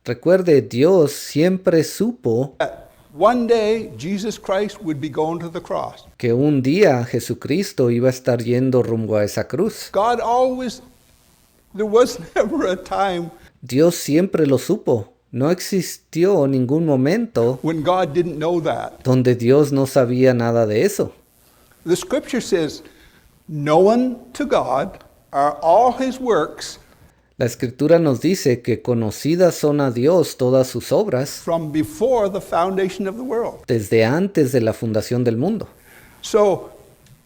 Speaker 1: Recuerde, Dios siempre supo
Speaker 2: one day Jesus Christ would be going to the cross.
Speaker 1: que un día Jesucristo iba a estar yendo rumbo a esa cruz.
Speaker 2: God always, there was never a time
Speaker 1: Dios siempre lo supo. No existió ningún momento
Speaker 2: when God didn't know that.
Speaker 1: donde Dios no sabía nada de eso.
Speaker 2: The scripture says, known to God are all his works
Speaker 1: La Escritura nos dice que conocidas son a Dios todas sus obras
Speaker 2: from before the foundation of the world.
Speaker 1: desde antes de la fundación del mundo.
Speaker 2: So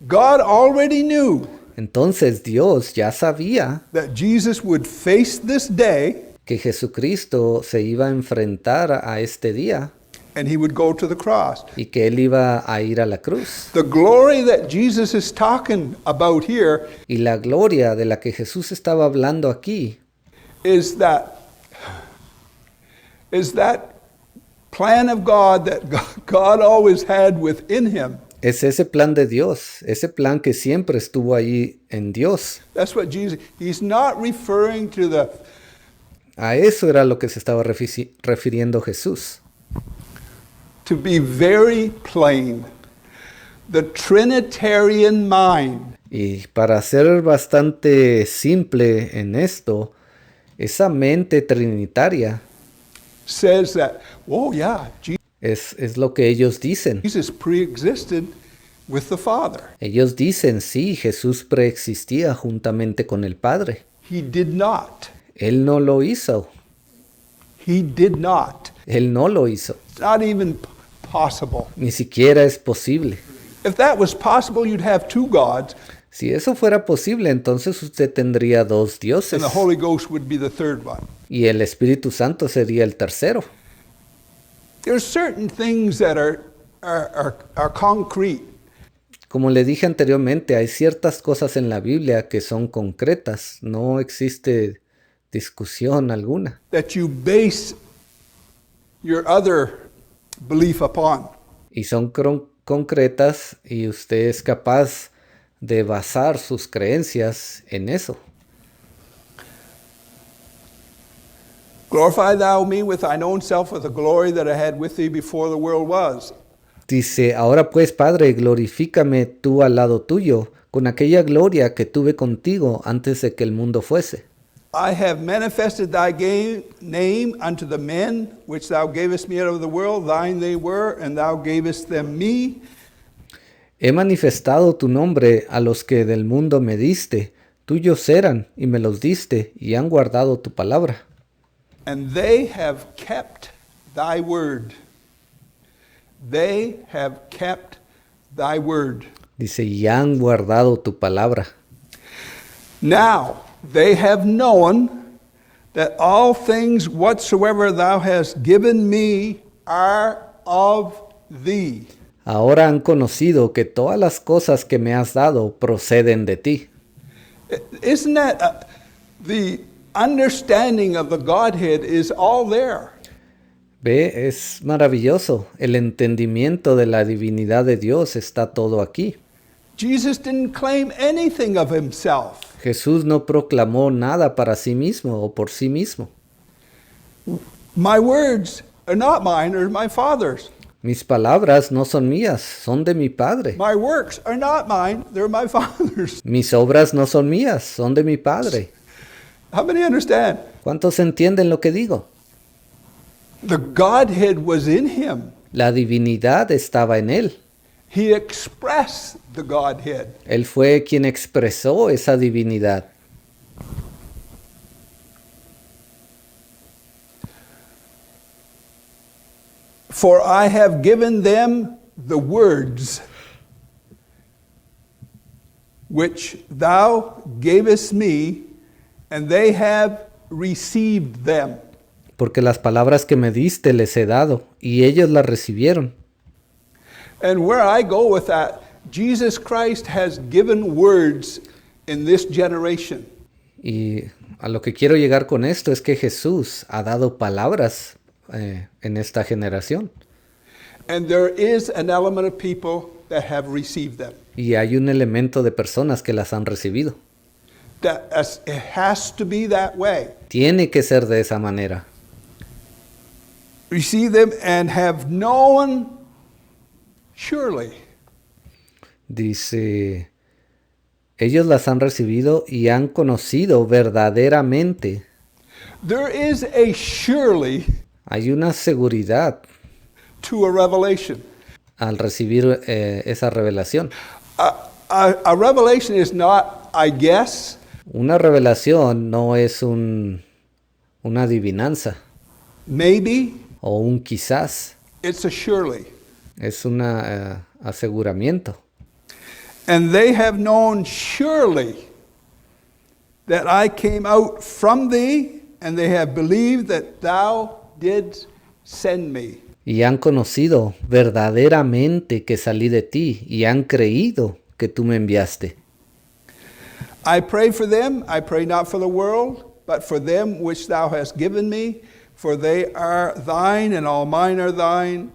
Speaker 2: God already knew
Speaker 1: Entonces Dios ya sabía
Speaker 2: that Jesus would face this day
Speaker 1: que Jesucristo se iba a enfrentar a este día
Speaker 2: and he would go to the cross.
Speaker 1: y que Él iba a ir a la cruz.
Speaker 2: The glory that Jesus is talking about here
Speaker 1: Y la gloria de la que Jesús estaba hablando aquí
Speaker 2: is that plan of God that God always had within him.
Speaker 1: Es ese plan de Dios, ese plan que siempre estuvo ahí en Dios.
Speaker 2: That's what Jesus, he's not referring to the,
Speaker 1: A eso era lo que se estaba refiriendo Jesús.
Speaker 2: to be very plain, the Trinitarian mind
Speaker 1: Y para ser bastante simple en esto, esa mente trinitaria
Speaker 2: says that, oh yeah,
Speaker 1: es lo que ellos dicen.
Speaker 2: Jesus pre-existed with the Father.
Speaker 1: Ellos dicen, sí, Jesús preexistía juntamente con el Padre.
Speaker 2: He did not.
Speaker 1: Él no lo hizo.
Speaker 2: He did not.
Speaker 1: Él no lo hizo.
Speaker 2: It's not even possible.
Speaker 1: Ni siquiera es posible.
Speaker 2: If that was possible, you'd have two gods,
Speaker 1: Si eso fuera posible, entonces usted tendría dos dioses.
Speaker 2: and the Holy Ghost would be the third one.
Speaker 1: Y el Espíritu Santo sería el tercero.
Speaker 2: There's certain things that are concrete.
Speaker 1: Como le dije anteriormente, hay ciertas cosas en la Biblia que son concretas. No existe discusión alguna.
Speaker 2: That you base your other belief upon.
Speaker 1: Y son concretas y usted es capaz de basar sus creencias en eso.
Speaker 2: Glorify thou me with thine own self with the glory that I had with thee before the world was.
Speaker 1: Dice, ahora pues, Padre, glorifícame tú al lado tuyo, con aquella gloria que tuve contigo antes de que el mundo fuese.
Speaker 2: I have manifested thy name unto the men which thou gavest me out of the world, thine they were, and thou gavest them me.
Speaker 1: He manifestado tu nombre a los que del mundo me diste, tuyos eran y me los diste, y han guardado tu palabra.
Speaker 2: And they have kept thy word. They have kept thy word.
Speaker 1: Dice, y han guardado tu palabra.
Speaker 2: Now they have known that all things whatsoever thou hast given me are of thee.
Speaker 1: Ahora han conocido que todas las cosas que me has dado proceden de ti.
Speaker 2: Isn't that the understanding of the Godhead is all there?
Speaker 1: Ve, es maravilloso. El entendimiento de la divinidad de Dios está todo aquí.
Speaker 2: Jesus didn't claim anything of himself.
Speaker 1: Jesús no proclamó nada para sí mismo o por sí mismo.
Speaker 2: My words are not mine, they're my Father's.
Speaker 1: Mis palabras no son mías, son de mi Padre.
Speaker 2: My works are not mine, they're my Father's.
Speaker 1: Mis obras no son mías, son de mi Padre.
Speaker 2: How many understand?
Speaker 1: ¿Cuántos entienden lo que digo?
Speaker 2: The Godhead was in him.
Speaker 1: La divinidad estaba en él.
Speaker 2: He expressed the Godhead.
Speaker 1: Él fue quien expresó esa divinidad.
Speaker 2: For I have given them the words which thou gavest me, and they have received them.
Speaker 1: Porque las palabras que me diste les he dado, y ellos las recibieron.
Speaker 2: And where I go with that, Jesus Christ has given words in this generation.
Speaker 1: Y a lo que quiero llegar con esto es que Jesús ha dado palabras en esta generación.
Speaker 2: And there is an element of people that have received them.
Speaker 1: Y hay un elemento de personas que las han recibido.
Speaker 2: It has to be that way.
Speaker 1: Tiene que ser de esa manera.
Speaker 2: Receive them and have known surely.
Speaker 1: Dice, ellos las han recibido y han conocido verdaderamente.
Speaker 2: There is a surely
Speaker 1: Hay una seguridad
Speaker 2: to a revelation.
Speaker 1: al recibir esa revelación.
Speaker 2: A revelation is not, I guess.
Speaker 1: Una revelación no es una adivinanza
Speaker 2: Maybe.
Speaker 1: o un quizás.
Speaker 2: It's a surely.
Speaker 1: Es un aseguramiento.
Speaker 2: And they have known surely that I came out from thee, and they have believed that thou didst send me.
Speaker 1: Y han conocido verdaderamente que salí de ti y han creído que tú me enviaste.
Speaker 2: I pray for them, I pray not for the world, but for them which thou hast given me, for they are thine, and all mine are thine.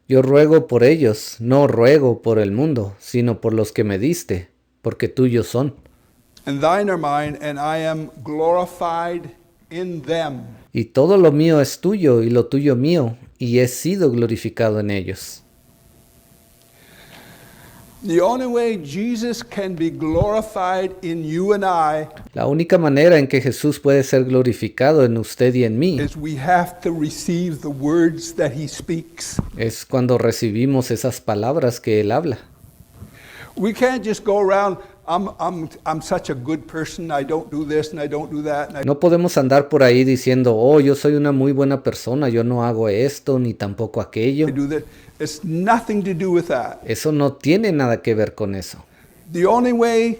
Speaker 1: Yo ruego por ellos, no ruego por el mundo, sino por los que me diste, porque tuyos son.
Speaker 2: And thine are mine, and I am glorified in them.
Speaker 1: Y todo lo mío es tuyo, y lo tuyo mío, y he sido glorificado en ellos.
Speaker 2: The only way Jesus can be glorified in you and I
Speaker 1: La única manera en que Jesús puede ser glorificado en usted y en mí
Speaker 2: is we have to receive the words that he speaks.
Speaker 1: es cuando recibimos esas palabras que Él habla.
Speaker 2: We can't just go around, I'm such a good person, I don't do this and I don't do that. And I
Speaker 1: No podemos andar por ahí diciendo, oh, yo soy una muy buena persona, yo no hago esto ni tampoco aquello.
Speaker 2: do that. It's nothing to do with that.
Speaker 1: Eso no tiene nada que ver con eso.
Speaker 2: The only way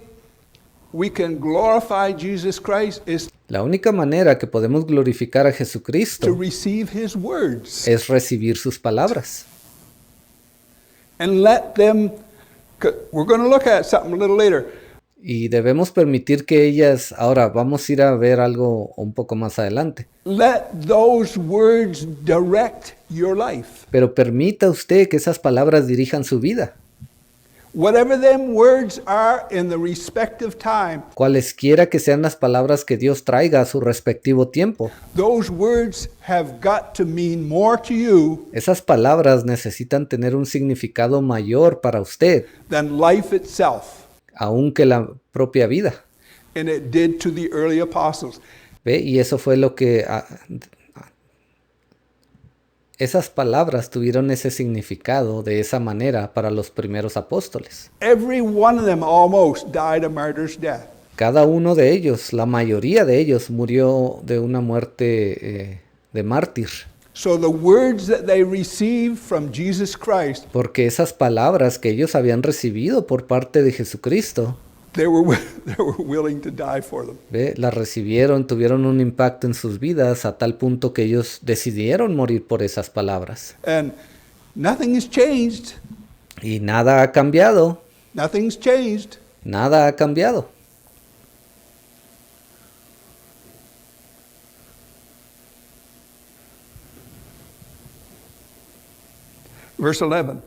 Speaker 2: we can glorify Jesus Christ is
Speaker 1: La única manera que podemos glorificar a
Speaker 2: to
Speaker 1: Jesucristo
Speaker 2: receive his words
Speaker 1: es recibir sus palabras.
Speaker 2: and let them, we're going to look at something a little later.
Speaker 1: Y debemos permitir que ellas, ahora vamos a ir a ver algo un poco más adelante,
Speaker 2: Let those words direct your life.
Speaker 1: pero permita usted que esas palabras dirijan su vida.
Speaker 2: Whatever them words are in the respective time,
Speaker 1: Cualesquiera que sean las palabras que Dios traiga a su respectivo tiempo,
Speaker 2: those words have got to mean more to you
Speaker 1: esas palabras necesitan tener un significado mayor para usted,
Speaker 2: than life itself.
Speaker 1: aún que la propia vida.
Speaker 2: And it did to the early apostles.
Speaker 1: ¿Ve? Y eso fue lo que... esas palabras tuvieron ese significado de esa manera para los primeros apóstoles.
Speaker 2: Every one of them almost died a martyr's death.
Speaker 1: Cada uno de ellos, la mayoría de ellos, murió de una muerte de mártir.
Speaker 2: So the words that they received from Jesus Christ,
Speaker 1: Porque esas palabras que ellos habían recibido por parte de Jesucristo,
Speaker 2: they were willing to die for them.
Speaker 1: ¿ve? Las recibieron, tuvieron un impacto en sus vidas a tal punto que ellos decidieron morir por esas palabras.
Speaker 2: And nothing has changed.
Speaker 1: Y nada ha cambiado,
Speaker 2: Nothing's changed.
Speaker 1: nada ha cambiado.
Speaker 2: Verse 11.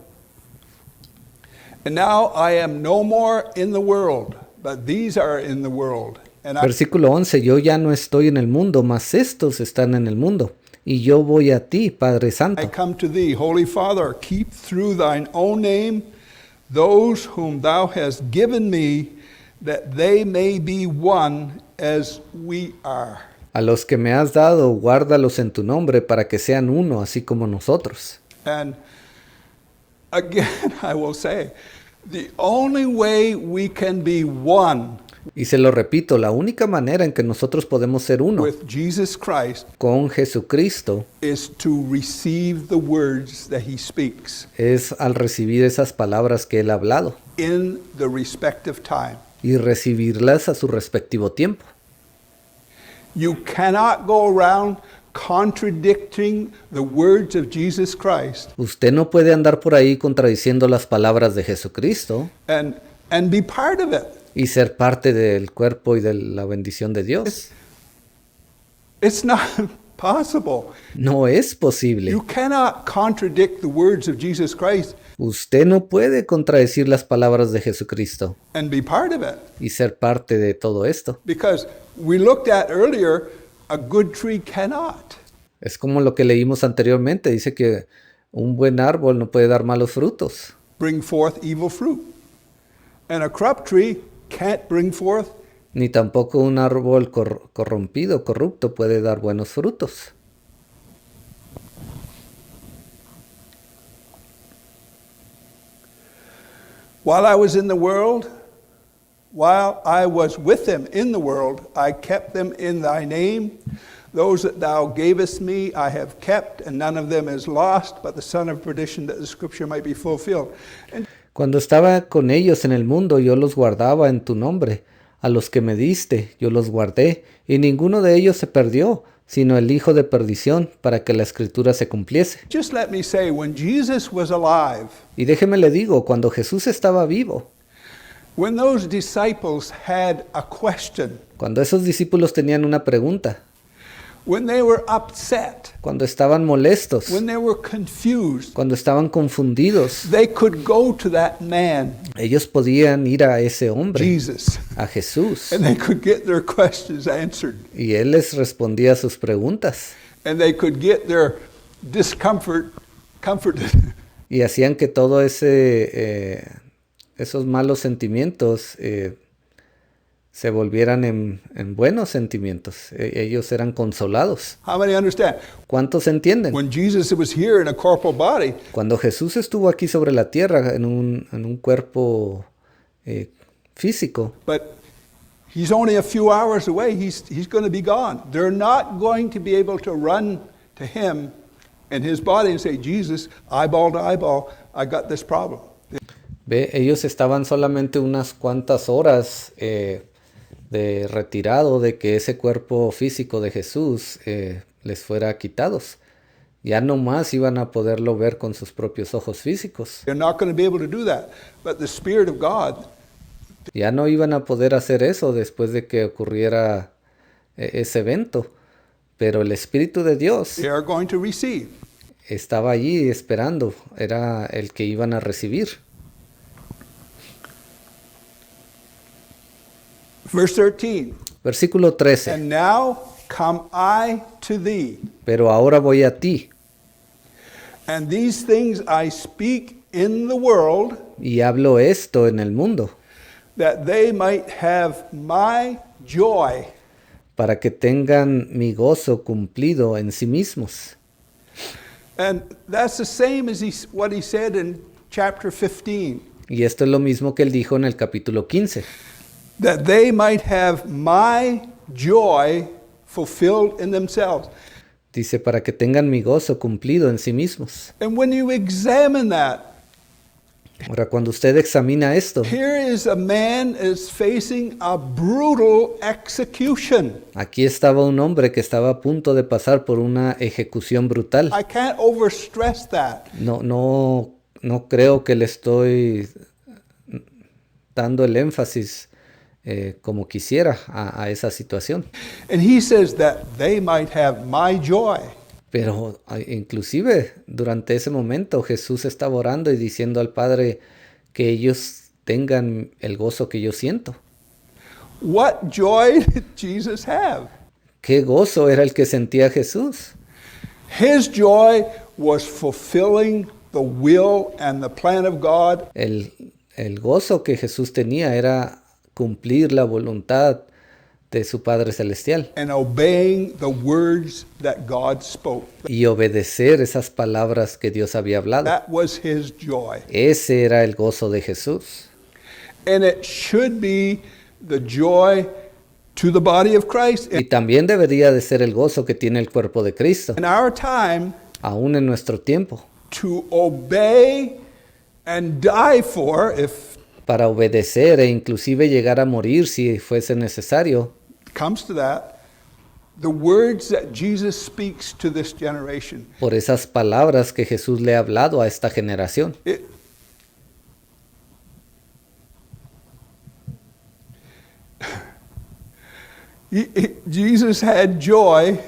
Speaker 2: And now I am no more in the world, but these are in the world. And I,
Speaker 1: Versículo 11, yo ya no estoy en el mundo, mas estos están en el mundo. Y yo voy a ti, Padre
Speaker 2: I
Speaker 1: Santo.
Speaker 2: come to thee, Holy Father, keep through thine own name those whom thou hast given me, that they may be one as we are.
Speaker 1: A los que me has dado, guárdalos en tu nombre para que sean uno, así como nosotros.
Speaker 2: And again, I will say, the only way we can be one
Speaker 1: Y se lo repito, la única manera en que nosotros podemos ser uno
Speaker 2: with Jesus Christ
Speaker 1: con Jesucristo
Speaker 2: is to receive the words that he speaks
Speaker 1: es al recibir esas palabras que Él ha hablado
Speaker 2: in the respective time.
Speaker 1: y recibirlas a su respectivo tiempo.
Speaker 2: You cannot go around contradicting the words of Jesus Christ
Speaker 1: Usted no puede andar por ahí contradiciendo las palabras de Jesucristo
Speaker 2: and be part of it.
Speaker 1: y ser parte del cuerpo y de la bendición de Dios.
Speaker 2: It's not possible.
Speaker 1: No es posible.
Speaker 2: You cannot contradict the words of Jesus Christ
Speaker 1: Usted no puede contradecir las palabras de Jesucristo
Speaker 2: and be part of it.
Speaker 1: y ser parte de todo esto.
Speaker 2: Because we looked at earlier, a good tree cannot.
Speaker 1: Es como lo que leímos anteriormente. Dice que un buen árbol no puede dar malos frutos.
Speaker 2: Bring forth evil fruit. And a corrupt tree can't bring forth.
Speaker 1: Ni tampoco un árbol corrompido, corrupto, puede dar buenos frutos.
Speaker 2: While I was in the world, while I was with them in the world, I kept them in thy name. Those that thou gavest me I have kept, and none of them is lost, but the son of perdition, that the scripture might be fulfilled. And
Speaker 1: Cuando estaba con ellos en el mundo, yo los guardaba en tu nombre. A los que me diste, yo los guardé, y ninguno de ellos se perdió, sino el hijo de perdición, para que la escritura se cumpliese.
Speaker 2: just let me say, when Jesus was alive,
Speaker 1: Y déjeme le digo, cuando Jesús estaba vivo,
Speaker 2: when those disciples had a question,
Speaker 1: cuando esos discípulos tenían una pregunta,
Speaker 2: when they were upset,
Speaker 1: cuando estaban molestos,
Speaker 2: when they were confused,
Speaker 1: cuando estaban confundidos,
Speaker 2: they could go to that man,
Speaker 1: ellos podían ir a ese hombre,
Speaker 2: Jesus,
Speaker 1: a Jesús,
Speaker 2: and they could get their questions answered,
Speaker 1: y él les respondía a sus preguntas,
Speaker 2: and they could get their discomfort comforted.
Speaker 1: y hacían que todo esos malos sentimientos se volvieran en buenos sentimientos. Ellos eran consolados.
Speaker 2: How many understand?
Speaker 1: ¿Cuántos entienden?
Speaker 2: When Jesus was here in a corporal body,
Speaker 1: Cuando Jesús estuvo aquí sobre la tierra en un cuerpo físico,
Speaker 2: but he's only a few hours away, he's going to be gone. They're not going to be able to run to him in his body and say, Jesus, eyeball to eyeball, I got this problem.
Speaker 1: ve, ellos estaban solamente unas cuantas horas de retirado de que ese cuerpo físico de Jesús les fuera quitados. Ya no más iban a poderlo ver con sus propios ojos físicos.
Speaker 2: They're not going to be able to do that. But the Spirit of God,
Speaker 1: Ya no iban a poder hacer eso después de que ocurriera ese evento. Pero el Espíritu de Dios
Speaker 2: they are going to receive.
Speaker 1: estaba allí esperando. Era el que iban a recibir.
Speaker 2: Verse 13.
Speaker 1: Versículo 13.
Speaker 2: And now come I to thee,
Speaker 1: Pero ahora voy a ti,
Speaker 2: and these things I speak in the world,
Speaker 1: y hablo esto en el mundo,
Speaker 2: that they might have my joy.
Speaker 1: para que tengan mi gozo cumplido en sí mismos.
Speaker 2: And that's the same as what he said in chapter 15,
Speaker 1: Y esto es lo mismo que él dijo en el capítulo 15.
Speaker 2: that they might have my joy fulfilled in themselves.
Speaker 1: Dice, para que tengan mi gozo cumplido en sí mismos.
Speaker 2: And when you examine that,
Speaker 1: Ahora, cuando usted examina esto,
Speaker 2: here is a man is facing a brutal execution.
Speaker 1: aquí estaba un hombre que estaba a punto de pasar por una ejecución brutal.
Speaker 2: I can't overstress that.
Speaker 1: No creo que le estoy dando el énfasis como quisiera a esa situación.
Speaker 2: And he says that they might have my joy.
Speaker 1: Pero inclusive durante ese momento Jesús estaba orando y diciendo al Padre que ellos tengan el gozo que yo siento.
Speaker 2: What joy did Jesus have?
Speaker 1: ¿Qué gozo era el que sentía Jesús?
Speaker 2: His joy was fulfilling the will and the plan of God.
Speaker 1: El gozo que Jesús tenía era cumplir la voluntad de su Padre Celestial
Speaker 2: And obeying the words that God spoke.
Speaker 1: y obedecer esas palabras que Dios había hablado.
Speaker 2: That was his joy.
Speaker 1: Ese era el gozo de Jesús.
Speaker 2: And it should be the joy to the body of Christ.
Speaker 1: Y también debería de ser el gozo que tiene el cuerpo de Cristo,
Speaker 2: In our time,
Speaker 1: aún en nuestro tiempo,
Speaker 2: to obey and die for, if
Speaker 1: para obedecer e inclusive llegar a morir si fuese necesario,
Speaker 2: it comes to that, the words that Jesus speaks to this generation.
Speaker 1: por esas palabras que Jesús le ha hablado a esta generación.
Speaker 2: Jesus had joy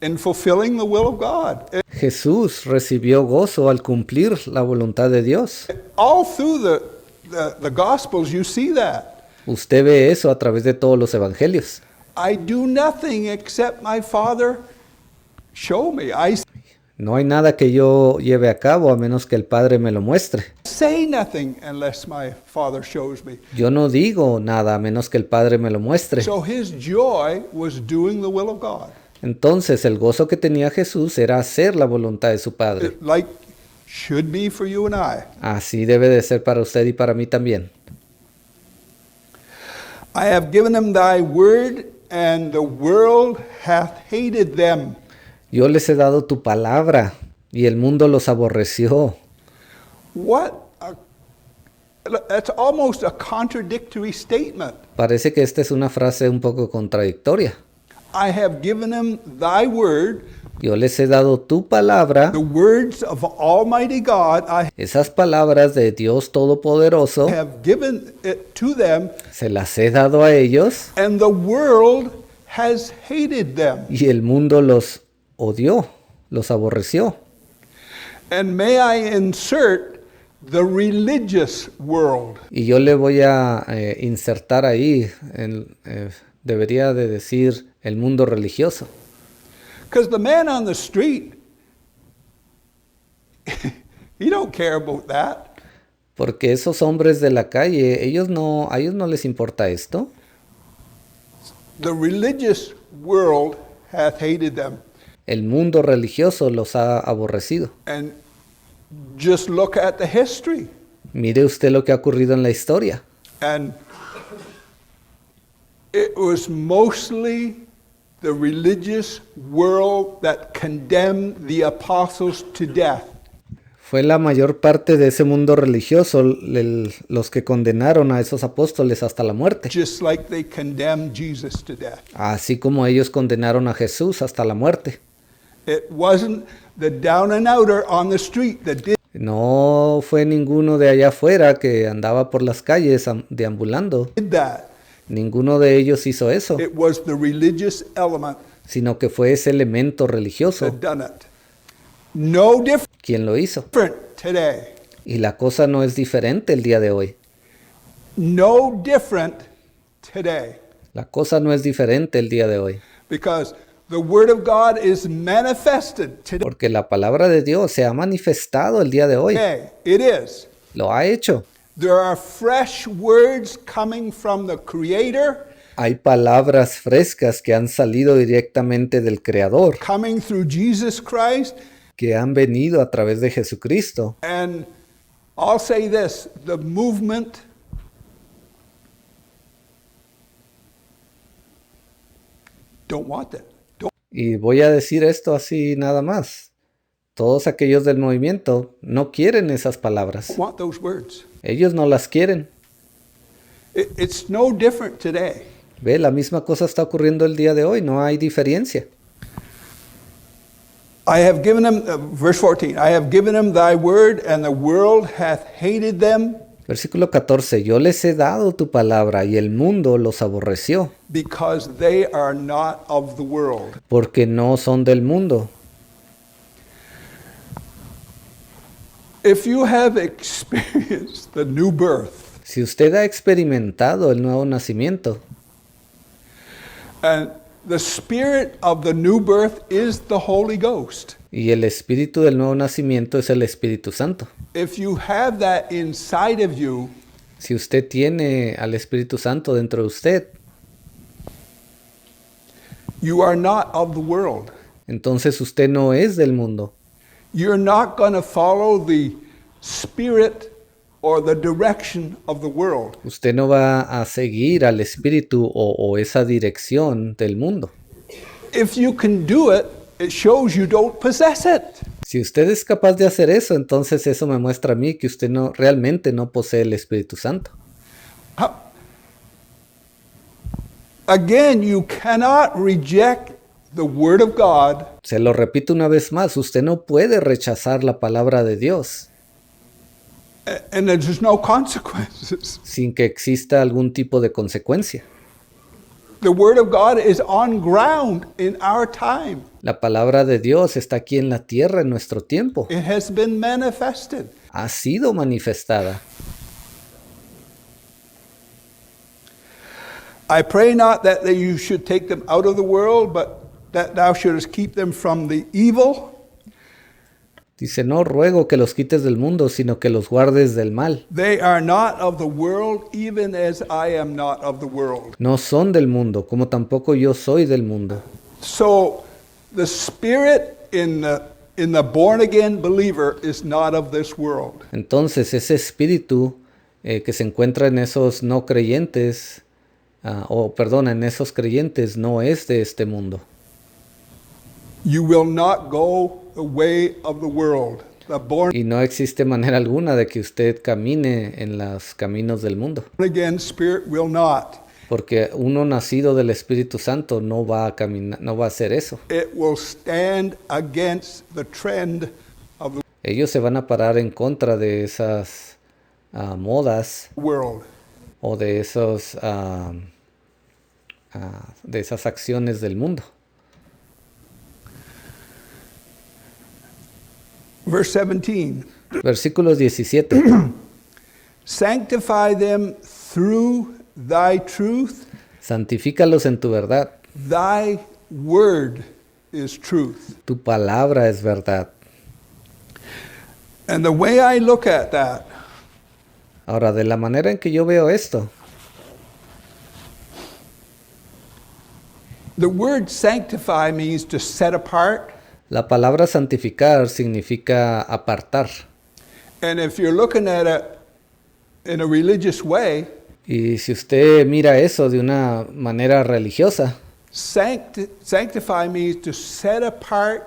Speaker 2: in fulfilling the will of God.
Speaker 1: Jesús recibió gozo al cumplir la voluntad de Dios.
Speaker 2: All through the Gospels, you see that.
Speaker 1: Usted ve eso a través de todos los evangelios.
Speaker 2: I do nothing except my Father show me. I
Speaker 1: No hay nada que yo lleve a cabo a menos que el Padre me lo muestre.
Speaker 2: say nothing unless my Father shows me.
Speaker 1: Yo no digo nada a menos que el Padre me lo muestre.
Speaker 2: So his joy was doing the will of God.
Speaker 1: Entonces el gozo que tenía Jesús era hacer la voluntad de su Padre.
Speaker 2: It, like should be for you and I.
Speaker 1: Así debe de ser para usted y para mí también.
Speaker 2: I have given them thy word, and the world hath hated them.
Speaker 1: Yo les he dado tu palabra y el mundo los aborreció.
Speaker 2: What that's almost a contradictory statement.
Speaker 1: Parece que esta es una frase un poco contradictoria.
Speaker 2: I have given them thy word,
Speaker 1: Yo les he dado tu palabra,
Speaker 2: the words of Almighty God, I
Speaker 1: esas palabras de Dios Todopoderoso,
Speaker 2: have given it to them,
Speaker 1: se las he dado a ellos
Speaker 2: and the world has hated them.
Speaker 1: y el mundo los odió, los aborreció.
Speaker 2: And may I insert the religious world.
Speaker 1: Y yo le voy a insertar ahí, debería de decir el mundo religioso.
Speaker 2: Because the man on the street, he don't care about that.
Speaker 1: Porque esos hombres de la calle, a ellos no les importa esto.
Speaker 2: The religious world hath hated them.
Speaker 1: El mundo religioso los ha aborrecido.
Speaker 2: And just look at the history.
Speaker 1: Mire usted lo que ha ocurrido en la historia.
Speaker 2: And it was mostly the religious world that condemned the apostles to death.
Speaker 1: Fue la mayor parte de ese mundo religioso los que condenaron a esos apóstoles hasta la muerte.
Speaker 2: Just like they condemned Jesus to death.
Speaker 1: Así como ellos condenaron a Jesús hasta la muerte.
Speaker 2: It wasn't the down and outer on the street that did
Speaker 1: No fue ninguno de allá afuera que andaba por las calles deambulando.
Speaker 2: that.
Speaker 1: Ninguno de ellos hizo eso,
Speaker 2: It was the religious element
Speaker 1: sino que fue ese elemento religioso
Speaker 2: that done it. No
Speaker 1: quien lo hizo.
Speaker 2: different today.
Speaker 1: Y la cosa no es diferente el día de hoy.
Speaker 2: No different today.
Speaker 1: La cosa no es diferente el día de hoy.
Speaker 2: Because the Word of God is manifested today.
Speaker 1: Porque la palabra de Dios se ha manifestado el día de hoy.
Speaker 2: It is.
Speaker 1: Lo ha hecho.
Speaker 2: There are fresh words coming from the Creator,
Speaker 1: Hay palabras frescas que han salido directamente del Creador,
Speaker 2: coming through Jesus Christ.
Speaker 1: que han venido a través de Jesucristo.
Speaker 2: And I'll say this, the movement don't want that. Don't
Speaker 1: Y voy a decir esto así nada más. Todos aquellos del movimiento no quieren esas palabras.
Speaker 2: want those words.
Speaker 1: Ellos no las quieren.
Speaker 2: It's no different today.
Speaker 1: Ve, la misma cosa está ocurriendo el día de hoy. No hay diferencia.
Speaker 2: I have given them, verse 14, I have given them thy word, and the world hath hated them
Speaker 1: Versículo 14. Yo les he dado tu palabra y el mundo los aborreció,
Speaker 2: because they are not of the world.
Speaker 1: porque no son del mundo.
Speaker 2: If you have experienced the new birth,
Speaker 1: Si usted ha experimentado el nuevo nacimiento,
Speaker 2: and the spirit of the new birth is the Holy Ghost.
Speaker 1: y el espíritu del nuevo nacimiento es el Espíritu Santo.
Speaker 2: If you have that inside of you,
Speaker 1: Si usted tiene al Espíritu Santo dentro de usted,
Speaker 2: you are not of the world.
Speaker 1: entonces usted no es del mundo.
Speaker 2: You're not going to follow the spirit or the direction of the world.
Speaker 1: Usted no va a seguir al espíritu o esa dirección del mundo.
Speaker 2: If you can do it, it shows you don't possess it.
Speaker 1: Si usted es capaz de hacer eso, entonces eso me muestra a mí que usted no realmente no posee el Espíritu Santo.
Speaker 2: How- Again, you cannot reject the Word of God
Speaker 1: Se lo repito una vez más, usted no puede rechazar la palabra de Dios
Speaker 2: and there's no consequences.
Speaker 1: sin que exista algún tipo de consecuencia.
Speaker 2: The Word of God is on ground in our time.
Speaker 1: La palabra de Dios está aquí en la tierra en nuestro tiempo.
Speaker 2: It has been manifested.
Speaker 1: Ha sido manifestada.
Speaker 2: I pray not that you should take them out of the world, but that thou shouldest keep them from the evil.
Speaker 1: Dice, no ruego que los quites del mundo, sino que los guardes del mal.
Speaker 2: They are not of the world, even as I am not of the world.
Speaker 1: No son del mundo, como tampoco yo soy del mundo.
Speaker 2: So the spirit in the born again believer is not of this world.
Speaker 1: Entonces ese espíritu que se encuentra en esos no creyentes, en esos creyentes no es de este mundo.
Speaker 2: You will not go the way of the world. The born
Speaker 1: Y no existe manera alguna de que usted camine en los caminos del mundo.
Speaker 2: again spirit will not.
Speaker 1: Porque uno nacido del Espíritu Santo no va a caminar, no va a hacer eso.
Speaker 2: It will stand against the trend of the
Speaker 1: Ellos se van a parar en contra de esas modas
Speaker 2: world.
Speaker 1: o de esos de esas acciones del mundo.
Speaker 2: Verse 17.
Speaker 1: Versículo 17.
Speaker 2: Sanctify them through thy truth.
Speaker 1: Santifícalos en tu verdad.
Speaker 2: Thy word is truth.
Speaker 1: Tu palabra es verdad.
Speaker 2: And the way I look at that,
Speaker 1: Ahora, de la manera en que yo veo esto,
Speaker 2: the word sanctify means to set apart.
Speaker 1: la palabra santificar significa apartar.
Speaker 2: And if you're looking at it in a religious way,
Speaker 1: Y si usted mira eso de una manera religiosa,
Speaker 2: sanctify means to set apart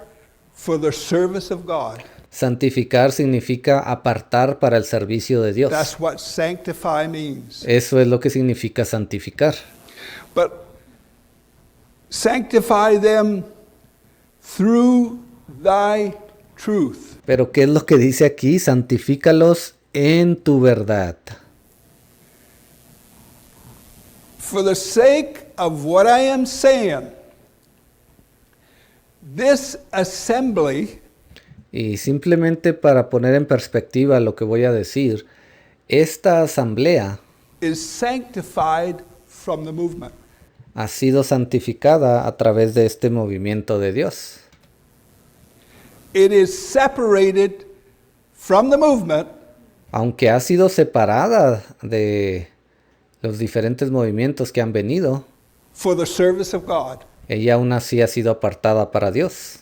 Speaker 2: for the service of God.
Speaker 1: santificar significa apartar para el servicio de Dios.
Speaker 2: That's what sanctify means.
Speaker 1: Eso es lo que significa santificar.
Speaker 2: But sanctify them through thy truth.
Speaker 1: Pero ¿qué es lo que dice aquí? Santifícalos en tu verdad.
Speaker 2: For the sake of what I am saying, this assembly
Speaker 1: Y simplemente para poner en perspectiva lo que voy a decir, esta asamblea
Speaker 2: is sanctified from the movement.
Speaker 1: ha sido santificada a través de este movimiento de Dios.
Speaker 2: It is separated from the movement
Speaker 1: Aunque ha sido separada de los diferentes movimientos que han venido,
Speaker 2: for the service of God.
Speaker 1: ella aún así ha sido apartada para Dios.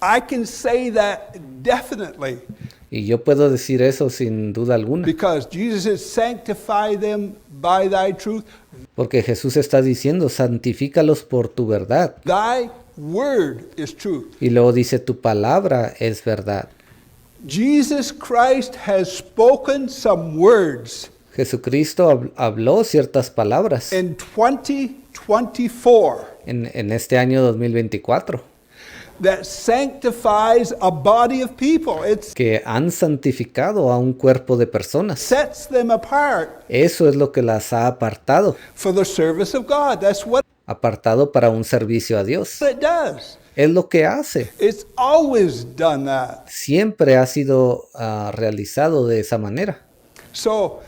Speaker 2: I can say that definitely
Speaker 1: Y yo puedo decir eso sin duda alguna,
Speaker 2: because Jesus says, sanctify them by thy truth.
Speaker 1: porque Jesús está diciendo, santifícalos por tu verdad.
Speaker 2: Thy word is truth.
Speaker 1: Y luego dice, tu palabra es verdad.
Speaker 2: Jesus Christ has spoken some words
Speaker 1: Jesucristo habló ciertas palabras
Speaker 2: in 2024
Speaker 1: en este año 2024
Speaker 2: that sanctifies a body of people. It
Speaker 1: que han santificado a un cuerpo de personas.
Speaker 2: sets them apart
Speaker 1: Eso es lo que las ha apartado,
Speaker 2: for the service of God. That's what
Speaker 1: apartado para un servicio a Dios.
Speaker 2: it does.
Speaker 1: Es lo que hace.
Speaker 2: It's always done that.
Speaker 1: Siempre ha sido realizado de esa manera.
Speaker 2: So,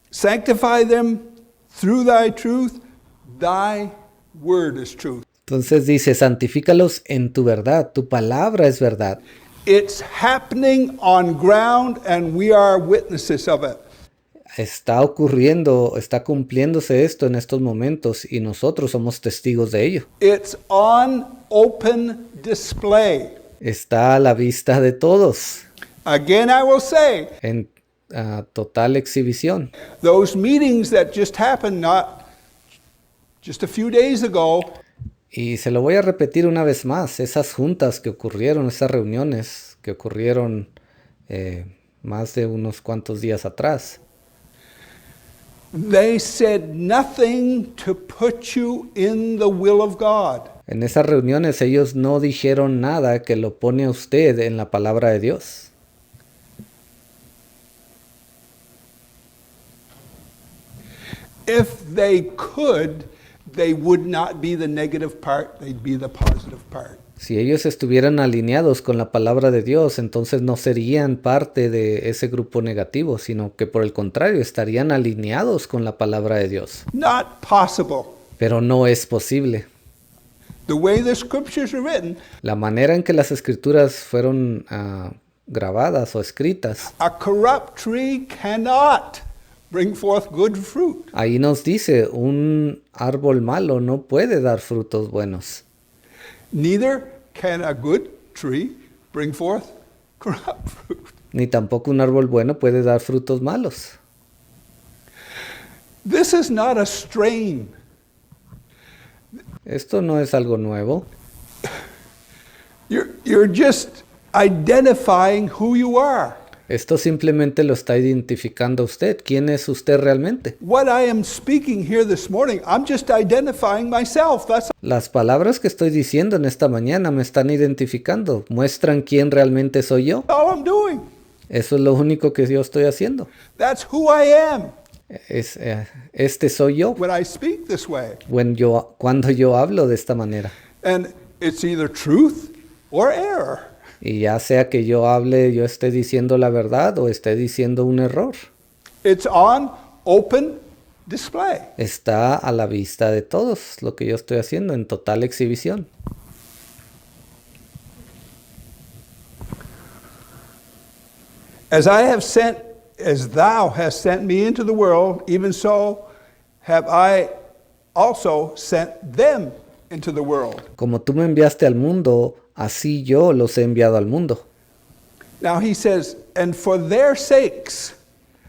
Speaker 2: sanctify them through thy truth. Thy word is truth.
Speaker 1: Entonces dice, santifícalos en tu verdad, tu palabra es verdad.
Speaker 2: It's happening on ground and we are witnesses of it.
Speaker 1: Está ocurriendo, está cumpliéndose esto en estos momentos y nosotros somos testigos de ello.
Speaker 2: It's on open display.
Speaker 1: Está a la vista de todos,
Speaker 2: Again, I will say,
Speaker 1: en total exhibición.
Speaker 2: those meetings that just happened not just a few days ago,
Speaker 1: Y se lo voy a repetir una vez más, esas juntas que ocurrieron, esas reuniones que ocurrieron más de unos cuantos días atrás,
Speaker 2: they said nothing to put you in the will of God.
Speaker 1: en esas reuniones ellos no dijeron nada que lo pone a usted en la palabra de Dios.
Speaker 2: If they could, they would not be the negative part, they'd be the positive part.
Speaker 1: Si ellos estuvieran alineados con la palabra de Dios, entonces no serían parte de ese grupo negativo, sino que por el contrario estarían alineados con la palabra de Dios.
Speaker 2: Not possible.
Speaker 1: Pero no es posible.
Speaker 2: The way the scriptures are written,
Speaker 1: La manera en que las escrituras fueron grabadas o escritas,
Speaker 2: a corrupt tree cannot bring forth good fruit.
Speaker 1: ahí nos dice, un árbol malo no puede dar frutos buenos.
Speaker 2: Neither can a good tree bring forth corrupt fruit.
Speaker 1: Ni tampoco un árbol bueno puede dar frutos malos.
Speaker 2: This is not a strain.
Speaker 1: Esto no es algo nuevo.
Speaker 2: You're just identifying who you are.
Speaker 1: Esto simplemente lo está identificando usted. ¿Quién es usted realmente?
Speaker 2: What I am speaking here this morning, I'm just identifying myself. That's
Speaker 1: Las palabras que estoy diciendo en esta mañana me están identificando. Muestran quién realmente soy yo.
Speaker 2: all I'm doing.
Speaker 1: Eso es lo único que yo estoy haciendo.
Speaker 2: That's who I am.
Speaker 1: Este soy yo
Speaker 2: when I speak this way.
Speaker 1: cuando yo hablo de esta manera.
Speaker 2: And it's either truth or error.
Speaker 1: Y ya sea que yo esté diciendo la verdad o esté diciendo un error,
Speaker 2: It's on open display.
Speaker 1: está a la vista de todos lo que yo estoy haciendo en total exhibición.
Speaker 2: As thou hast sent me into the world, even so have I also sent them into the world.
Speaker 1: Como tú me enviaste al mundo, así yo los he enviado al mundo.
Speaker 2: Now he says, and for their sakes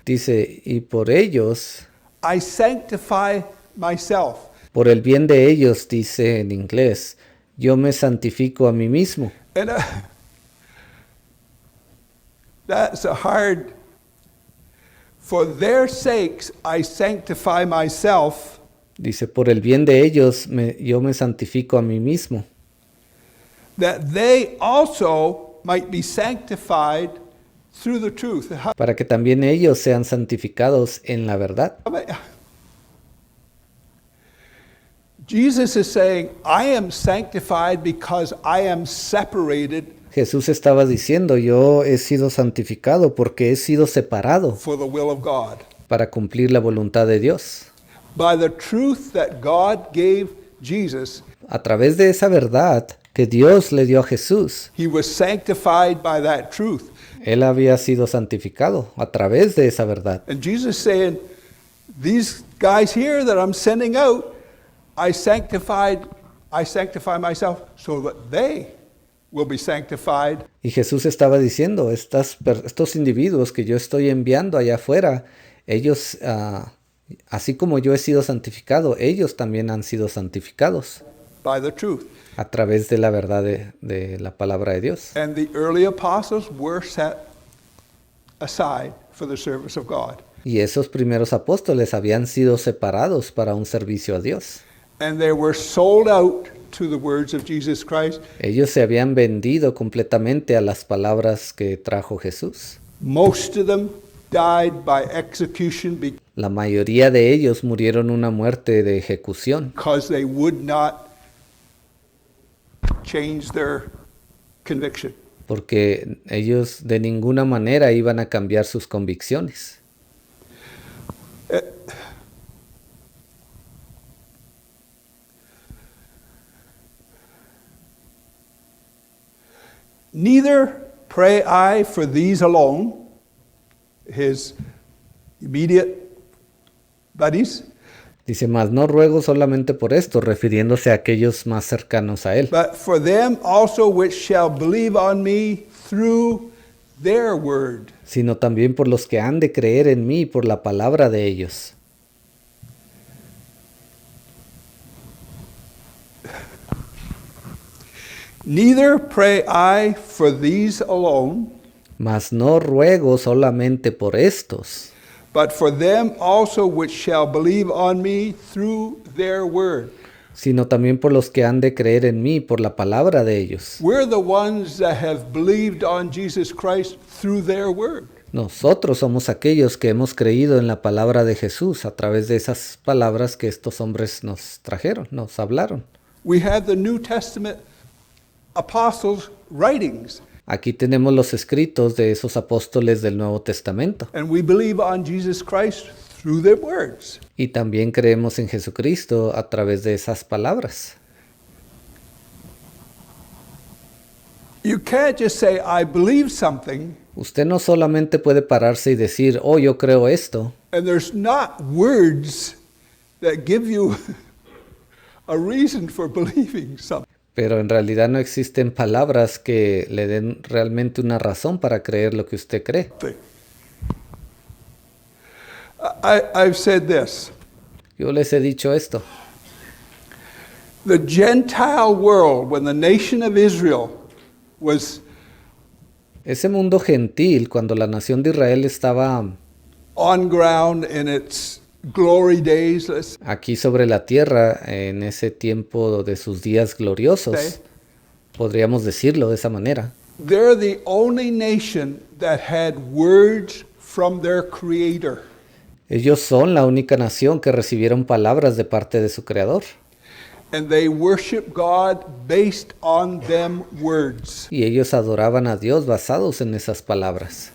Speaker 1: Dice, y por ellos,
Speaker 2: I sanctify myself.
Speaker 1: por el bien de ellos, dice en inglés, yo me santifico a mí mismo.
Speaker 2: And that's a hard. For their sakes I sanctify myself.
Speaker 1: Dice, por el bien de ellos, yo me santifico a mí mismo,
Speaker 2: That they also might be sanctified through the truth.
Speaker 1: para que también ellos sean santificados en la verdad.
Speaker 2: Jesus is saying, I am sanctified because I am separated
Speaker 1: Jesús estaba diciendo, yo he sido santificado porque he sido separado
Speaker 2: for the will of God.
Speaker 1: para cumplir la voluntad de Dios.
Speaker 2: By the truth that God gave Jesus,
Speaker 1: A través de esa verdad que Dios le dio a Jesús,
Speaker 2: he was sanctified by that truth.
Speaker 1: él había sido santificado a través de esa verdad.
Speaker 2: And Jesus saying, these guys here that I'm sending out, I sanctify myself so that they will be sanctified.
Speaker 1: Y Jesús estaba diciendo, estos individuos que yo estoy enviando allá afuera, ellos, así como yo he sido santificado, ellos también han sido santificados
Speaker 2: By the truth.
Speaker 1: a través de la verdad de la palabra de Dios.
Speaker 2: And the early apostles were set aside for the service of God.
Speaker 1: Y esos primeros apóstoles habían sido separados para un servicio a Dios.
Speaker 2: And they were sold out to the words of Jesus Christ.
Speaker 1: Ellos se habían vendido completamente a las palabras que trajo Jesús.
Speaker 2: Most of them died by execution
Speaker 1: La mayoría de ellos murieron una muerte de ejecución
Speaker 2: because they would not change their conviction.
Speaker 1: porque ellos de ninguna manera iban a cambiar sus convicciones. Neither pray I for these alone, his immediate buddies, Dice, mas no ruego solamente por esto, refiriéndose a aquellos más cercanos a él,
Speaker 2: but for them also which shall believe on me through their word.
Speaker 1: sino también por los que han de creer en mí por la palabra de ellos.
Speaker 2: Neither pray I for these alone,
Speaker 1: Mas no ruego solamente por estos,
Speaker 2: but for them also which shall believe on me through their word.
Speaker 1: sino también por los que han de creer en mí por la palabra de ellos.
Speaker 2: We're the ones that have believed on Jesus Christ through their word.
Speaker 1: Nosotros somos aquellos que hemos creído en la palabra de Jesús a través de esas palabras que estos hombres nos trajeron, nos hablaron.
Speaker 2: We have the New Testament apostles' writings,
Speaker 1: Aquí tenemos los escritos de esos apóstoles del Nuevo Testamento.
Speaker 2: and we believe on Jesus Christ through their words.
Speaker 1: Y también creemos en Jesucristo a través de esas palabras.
Speaker 2: You can't just say, I believe something,
Speaker 1: Usted no solamente puede pararse y decir, oh, yo creo esto,
Speaker 2: and there's not words that give you a reason for believing something.
Speaker 1: pero en realidad no existen palabras que le den realmente una razón para creer lo que usted cree.
Speaker 2: I've said this.
Speaker 1: Yo les he dicho esto.
Speaker 2: The Gentile world, when the nation of Israel was
Speaker 1: Ese mundo gentil, cuando la nación de Israel estaba
Speaker 2: on ground in its glory days, let's
Speaker 1: aquí sobre la tierra, en ese tiempo de sus días gloriosos,
Speaker 2: say,
Speaker 1: podríamos decirlo de esa manera,
Speaker 2: they're the only nation that had words from their creator.
Speaker 1: Ellos son la única nación que recibieron palabras de parte de su Creador.
Speaker 2: And they worship God based on them words.
Speaker 1: Y ellos adoraban a Dios basados en esas palabras.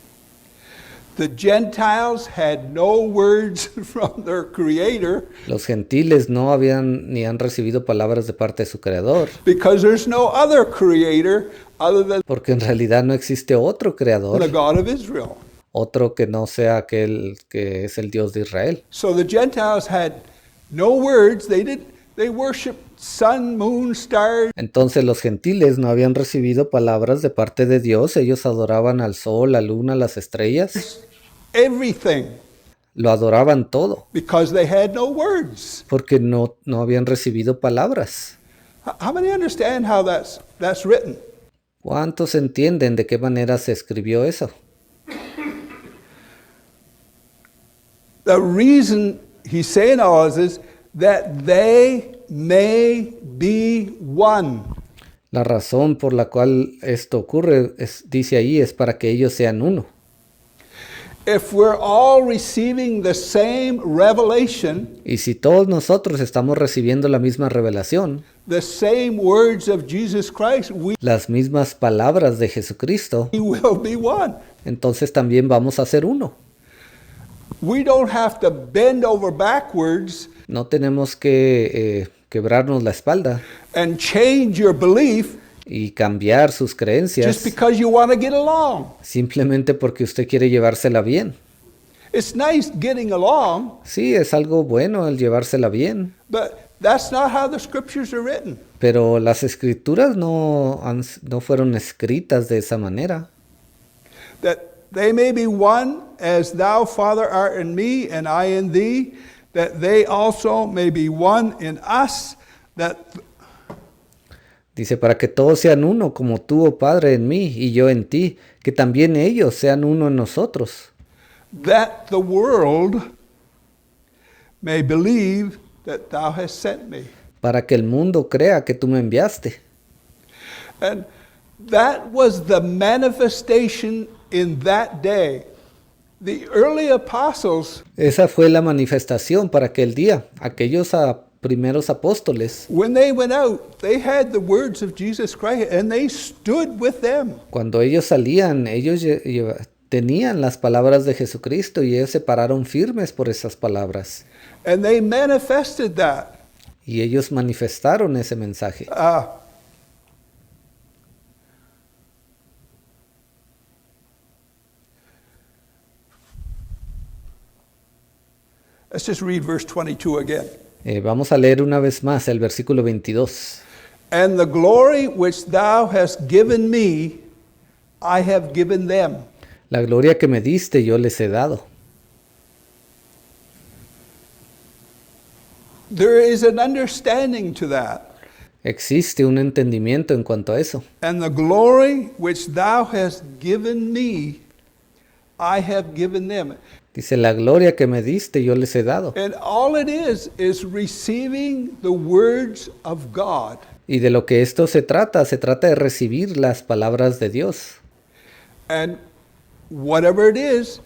Speaker 2: The Gentiles had no words from their Creator
Speaker 1: Los gentiles no habían ni han recibido palabras de parte de su Creador,
Speaker 2: because there's no other Creator other than
Speaker 1: porque en realidad no existe otro
Speaker 2: the
Speaker 1: Creador,
Speaker 2: God of Israel.
Speaker 1: otro que no sea aquel que es el Dios de Israel.
Speaker 2: So the Gentiles had no words. They worshiped sun, moon, stars.
Speaker 1: Entonces los gentiles no habían recibido palabras de parte de Dios, ellos adoraban al sol, la luna, las estrellas,
Speaker 2: Everything,
Speaker 1: lo adoraban todo,
Speaker 2: because they had no words.
Speaker 1: porque no habían recibido palabras.
Speaker 2: How many understand how that's written?
Speaker 1: ¿Cuántos entienden de qué manera se escribió eso?
Speaker 2: The reason he's saying all this is that they may be one.
Speaker 1: La razón por la cual esto ocurre, dice ahí, es para que ellos sean uno.
Speaker 2: If we're all receiving the same revelation,
Speaker 1: Y si todos nosotros estamos recibiendo la misma revelación,
Speaker 2: the same words of Jesus Christ, we
Speaker 1: las mismas palabras de Jesucristo,
Speaker 2: will be one.
Speaker 1: entonces también vamos a ser uno.
Speaker 2: We don't have to bend over backwards
Speaker 1: No tenemos que quebrarnos la espalda
Speaker 2: and change your belief
Speaker 1: y cambiar sus
Speaker 2: just
Speaker 1: creencias
Speaker 2: because you want to get along.
Speaker 1: simplemente porque usted quiere llevársela bien.
Speaker 2: It's nice getting along,
Speaker 1: Sí, es algo bueno el llevársela bien,
Speaker 2: but that's not how the scriptures are written.
Speaker 1: pero las escrituras no fueron escritas de esa manera.
Speaker 2: That they may be one as thou, Father, art in me and I in thee, that they also may be one in us, that
Speaker 1: Dice, para que todos sean uno, como tú, oh Padre, en mí y yo en ti, que también ellos sean uno en nosotros,
Speaker 2: the world may believe that thou hast sent me.
Speaker 1: para que el mundo crea que tú me enviaste.
Speaker 2: And that was the manifestation in that day. The early apostles,
Speaker 1: Esa fue la manifestación para aquel día. Aquellos primeros apóstoles,
Speaker 2: when they went out, they had the words of Jesus Christ and they stood with them.
Speaker 1: cuando ellos salían, ellos tenían las palabras de Jesucristo y ellos se pararon firmes por esas palabras.
Speaker 2: And they manifested that.
Speaker 1: Y ellos manifestaron ese mensaje.
Speaker 2: Let's just read verse 22 again.
Speaker 1: Vamos a leer una vez más el versículo 22.
Speaker 2: And the glory which thou hast given me, I have given them.
Speaker 1: La gloria que me diste yo les he dado.
Speaker 2: There is an understanding to that.
Speaker 1: Existe un entendimiento en cuanto a eso.
Speaker 2: And the glory which thou hast given me, I have given them.
Speaker 1: Dice, la gloria que me diste yo les he dado.
Speaker 2: And all it is receiving the words of God.
Speaker 1: Y de lo que esto se trata de recibir las palabras de Dios.
Speaker 2: And whatever it is,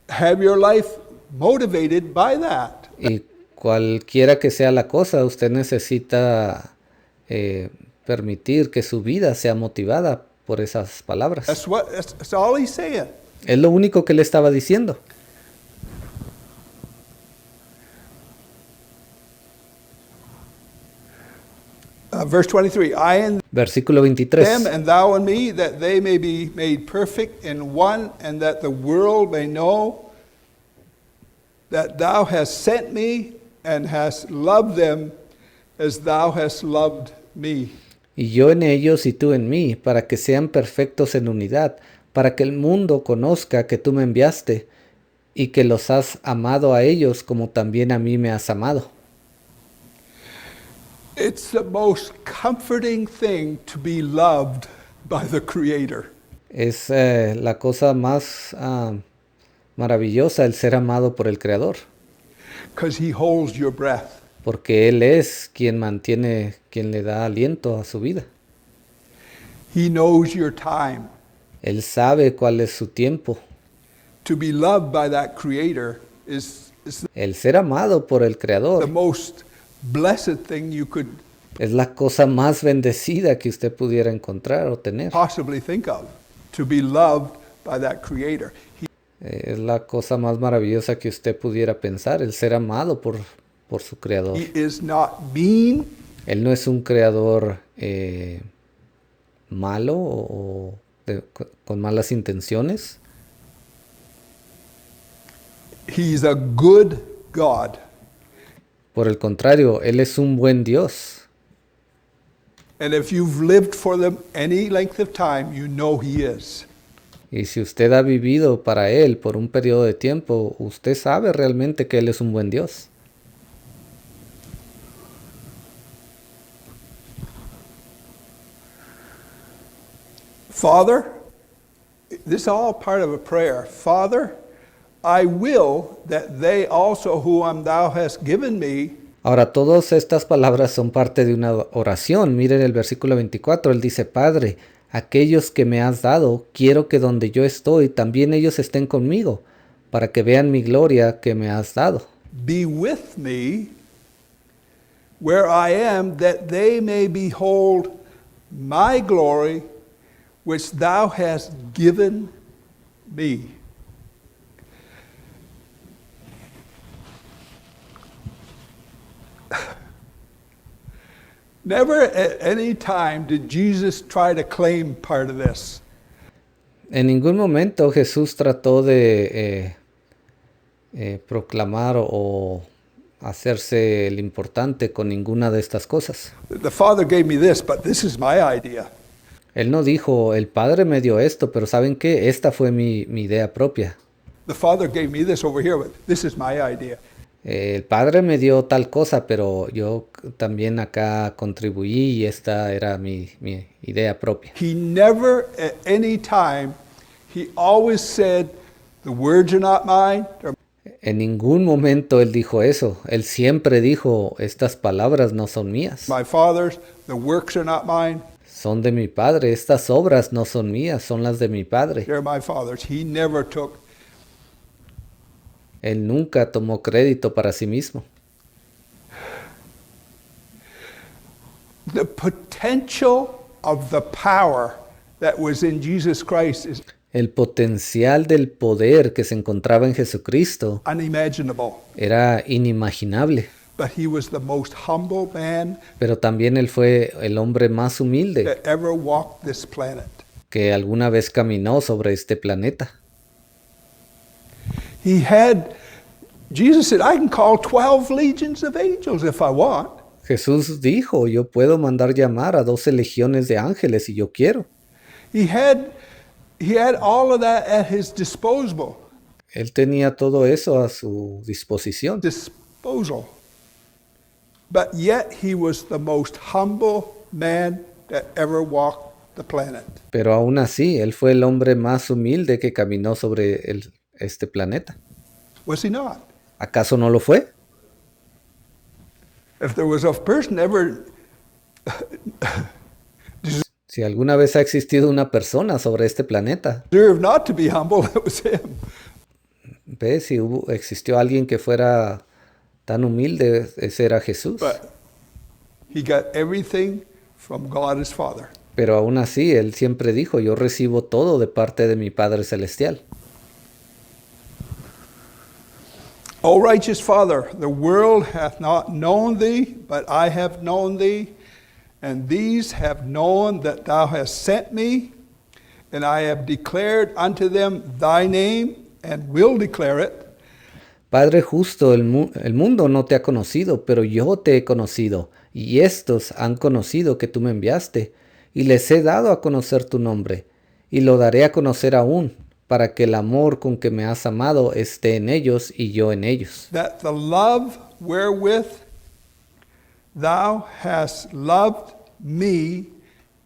Speaker 2: have your life motivated by that.
Speaker 1: Y cualquiera que sea la cosa, usted necesita permitir que su vida sea motivada por esas palabras.
Speaker 2: That's all he's saying.
Speaker 1: Es lo único que le estaba diciendo.
Speaker 2: Verse 23, I in
Speaker 1: Versículo
Speaker 2: them
Speaker 1: 23.
Speaker 2: and thou in me, that they may be made perfect in one, and that the world may know that thou hast sent me and hast loved them as thou hast loved me.
Speaker 1: Y yo en ellos y tú en mí, para que sean perfectos en unidad, para que el mundo conozca que tú me enviaste y que los has amado a ellos como también a mí me has amado.
Speaker 2: It's the most comforting thing to be loved by the Creator.
Speaker 1: Es la cosa más maravillosa el ser amado por el Creador,
Speaker 2: Because he holds your breath.
Speaker 1: porque Él es quien mantiene, quien le da aliento a su vida.
Speaker 2: He knows your time.
Speaker 1: Él sabe cuál es su tiempo.
Speaker 2: To be loved by that Creator is
Speaker 1: El ser amado por el
Speaker 2: the
Speaker 1: Creador
Speaker 2: most blessed thing you could
Speaker 1: es la cosa más bendecida que usted pudiera encontrar o tener.
Speaker 2: possibly think of. To be loved by that Creator.
Speaker 1: Es la cosa más maravillosa que usted pudiera pensar, el ser amado por su Creador.
Speaker 2: He is not mean.
Speaker 1: Él no es un creador malo o con malas intenciones.
Speaker 2: He's a good God.
Speaker 1: Por el contrario, Él es un buen Dios.
Speaker 2: And if you've lived for them any length of time, you know He is.
Speaker 1: Y si usted ha vivido para Él por un periodo de tiempo, usted sabe realmente que Él es un buen Dios.
Speaker 2: Father, this is all part of a prayer. Father, I will that they also whom thou hast given me.
Speaker 1: Ahora, todas estas palabras son parte de una oración. Miren el versículo 24, Él dice, Padre, aquellos que me has dado, quiero que donde yo estoy, también ellos estén conmigo, para que vean mi gloria que me has dado.
Speaker 2: Be with me where I am, that they may behold my glory, which thou hast given me. Never at any time did Jesus try to claim part of this.
Speaker 1: En ningún momento Jesús trató de proclamar o hacerse el importante con ninguna de estas cosas.
Speaker 2: The Father gave me this, but this is my idea.
Speaker 1: Él no dijo, el Padre me dio esto, pero ¿saben qué? Esta fue mi idea propia.
Speaker 2: The Father gave me this over here, but this is my idea.
Speaker 1: El Padre me dio tal cosa, pero yo también acá contribuí y esta era mi idea propia.
Speaker 2: He never at any time, he always said, the words are not mine.
Speaker 1: En ningún momento Él dijo eso. Él siempre dijo, estas palabras no son mías.
Speaker 2: My Father's, the works are not mine.
Speaker 1: Son de mi Padre. Estas obras no son mías, son las de mi Padre.
Speaker 2: They're my Father's. He never took.
Speaker 1: Él nunca tomó crédito para sí mismo.
Speaker 2: The potential of the power that was in Jesus Christ is
Speaker 1: El potencial del poder que se encontraba en Jesucristo
Speaker 2: unimaginable.
Speaker 1: era inimaginable.
Speaker 2: But he was the most humble man
Speaker 1: Pero también Él fue el hombre más humilde
Speaker 2: that ever walked this planet.
Speaker 1: que alguna vez caminó sobre este planeta.
Speaker 2: Jesus said, I can call 12 legions of angels if I want.
Speaker 1: Jesús dijo, yo puedo mandar llamar a 12 legiones de ángeles si yo quiero.
Speaker 2: He had all of that at his disposal.
Speaker 1: Él tenía todo eso a su disposición.
Speaker 2: But yet he was the most humble man that ever walked the planet.
Speaker 1: Pero aún así, Él fue el hombre más humilde que caminó sobre este planeta.
Speaker 2: Was he not?
Speaker 1: ¿Acaso no lo fue?
Speaker 2: If there was a person ever
Speaker 1: Si alguna vez ha existido una persona sobre este planeta,
Speaker 2: deserved not to be humble, it was him.
Speaker 1: ¿ves? Si existió alguien que fuera tan humilde, ese era Jesús.
Speaker 2: But he got everything from God his Father.
Speaker 1: Pero aún así, Él siempre dijo, yo recibo todo de parte de mi Padre Celestial.
Speaker 2: O righteous Father, the world hath not known thee, but I have known thee, and these have known that thou hast sent me, and I have declared unto them thy name, and will declare it.
Speaker 1: Padre justo, el mundo no te ha conocido, pero yo te he conocido, y estos han conocido que tú me enviaste, y les he dado a conocer tu nombre, y lo daré a conocer aún, para que el amor con que me has amado esté en ellos y yo en ellos.
Speaker 2: That the love wherewith thou hast loved me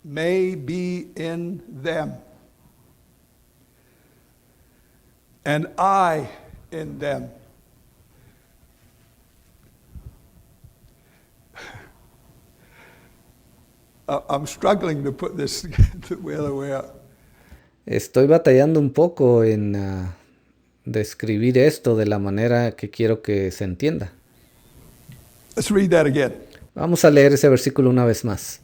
Speaker 2: may be in them, and I in them. I'm struggling to put this the other way up.
Speaker 1: Estoy batallando un poco en describir esto de la manera que quiero que se entienda.
Speaker 2: Let's read that again.
Speaker 1: Vamos a leer ese versículo una vez más.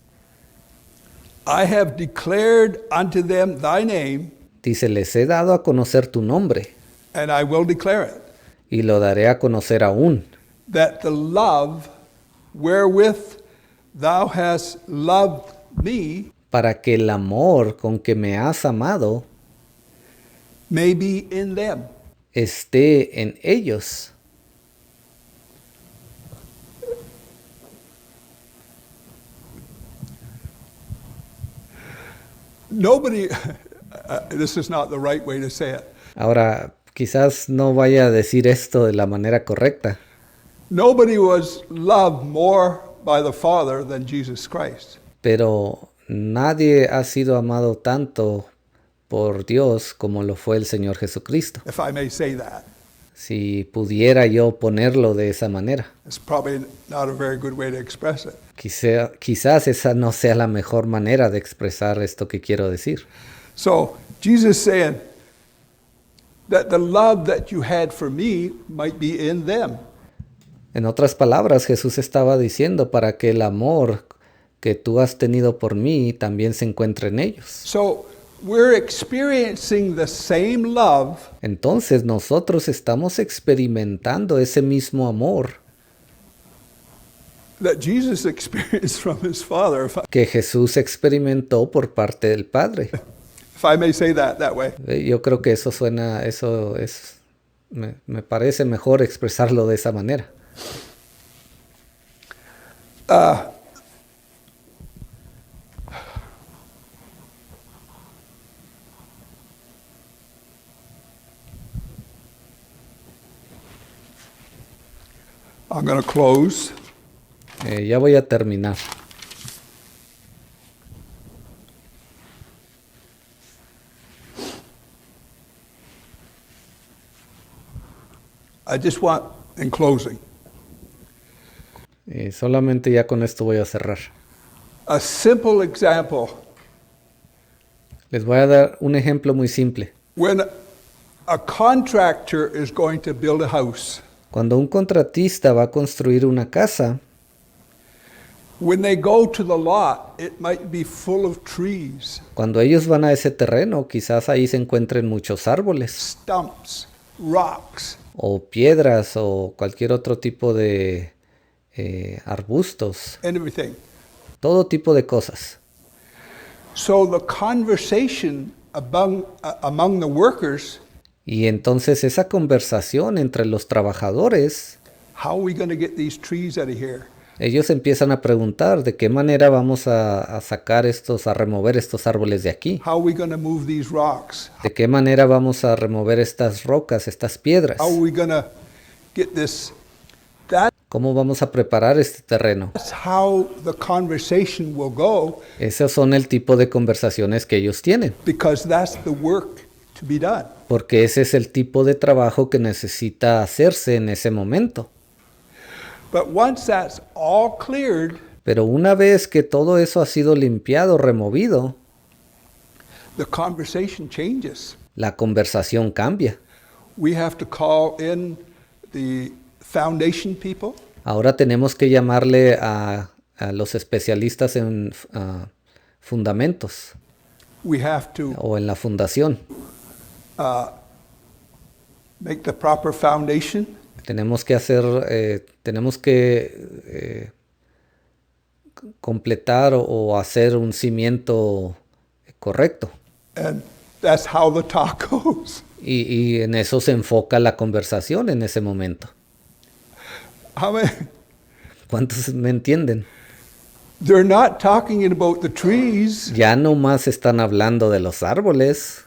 Speaker 2: I have declared unto them thy name,
Speaker 1: Dice, les he dado a conocer tu nombre
Speaker 2: and I will declare it,
Speaker 1: y lo daré a conocer aún,
Speaker 2: that the love wherewith thou hast loved me
Speaker 1: para que el amor con que me has amado
Speaker 2: may be in them.
Speaker 1: esté en ellos.
Speaker 2: Nobody, this is not the right way to say it.
Speaker 1: Ahora, quizás no vaya a decir esto de la manera correcta,
Speaker 2: Nobody was loved more by the Father than Jesus Christ.
Speaker 1: pero nadie ha sido amado tanto por Dios como lo fue el Señor Jesucristo.
Speaker 2: If I may say that.
Speaker 1: Si pudiera yo ponerlo de esa manera.
Speaker 2: It's probably not a very good way to express it.
Speaker 1: Quizás esa no sea la mejor manera de expresar esto que quiero decir.
Speaker 2: So, Jesus saying that the love that you had for me might be in them.
Speaker 1: En otras palabras, Jesús estaba diciendo para que el amor que tú has tenido por mí también se encuentre en ellos.
Speaker 2: So, we're experiencing the same love
Speaker 1: Entonces nosotros estamos experimentando ese mismo amor
Speaker 2: that Jesus experienced from his Father,
Speaker 1: que Jesús experimentó por parte del Padre.
Speaker 2: if I may say that way.
Speaker 1: Yo creo que me parece mejor expresarlo de esa manera.
Speaker 2: I'm going to close.
Speaker 1: Ya voy a terminar.
Speaker 2: I just want, in closing,
Speaker 1: Solamente ya con esto voy a cerrar.
Speaker 2: a simple example.
Speaker 1: Les voy a dar un ejemplo muy simple.
Speaker 2: When a contractor is going to build a house,
Speaker 1: Cuando un contratista va a construir una casa,
Speaker 2: when they go to the lot, it might be full of trees,
Speaker 1: cuando ellos van a ese terreno, quizás ahí se encuentren muchos árboles,
Speaker 2: stumps, rocks.
Speaker 1: o piedras, o cualquier otro tipo de arbustos,
Speaker 2: And everything.
Speaker 1: todo tipo de cosas.
Speaker 2: So the conversation among the workers,
Speaker 1: Y entonces esa conversación entre los trabajadores,
Speaker 2: how are we going to get these trees out of here?
Speaker 1: ellos empiezan a preguntar de qué manera vamos a sacar a remover estos árboles de aquí.
Speaker 2: How are we going to move these rocks?
Speaker 1: ¿De qué manera vamos a remover estas rocas, estas piedras?
Speaker 2: How are we going to get this? That's
Speaker 1: ¿Cómo vamos a preparar este terreno?
Speaker 2: how the conversation will go,
Speaker 1: Esos son el tipo de conversaciones que ellos tienen,
Speaker 2: because that's the work to be done.
Speaker 1: porque ese es el tipo de trabajo que necesita hacerse en ese momento.
Speaker 2: But once that's all cleared,
Speaker 1: Pero una vez que todo eso ha sido limpiado, removido,
Speaker 2: the conversation changes.
Speaker 1: la conversación cambia.
Speaker 2: We have to call in the foundation people.
Speaker 1: Ahora tenemos que llamarle a los especialistas en fundamentos
Speaker 2: We have to
Speaker 1: o en la fundación.
Speaker 2: make the proper foundation.
Speaker 1: Tenemos que completar o hacer un cimiento correcto.
Speaker 2: And that's how the talk goes.
Speaker 1: Y en eso se enfoca la conversación en ese momento.
Speaker 2: How many?
Speaker 1: ¿Cuántos me entienden?
Speaker 2: They're not talking about the trees
Speaker 1: Ya no más están hablando de los árboles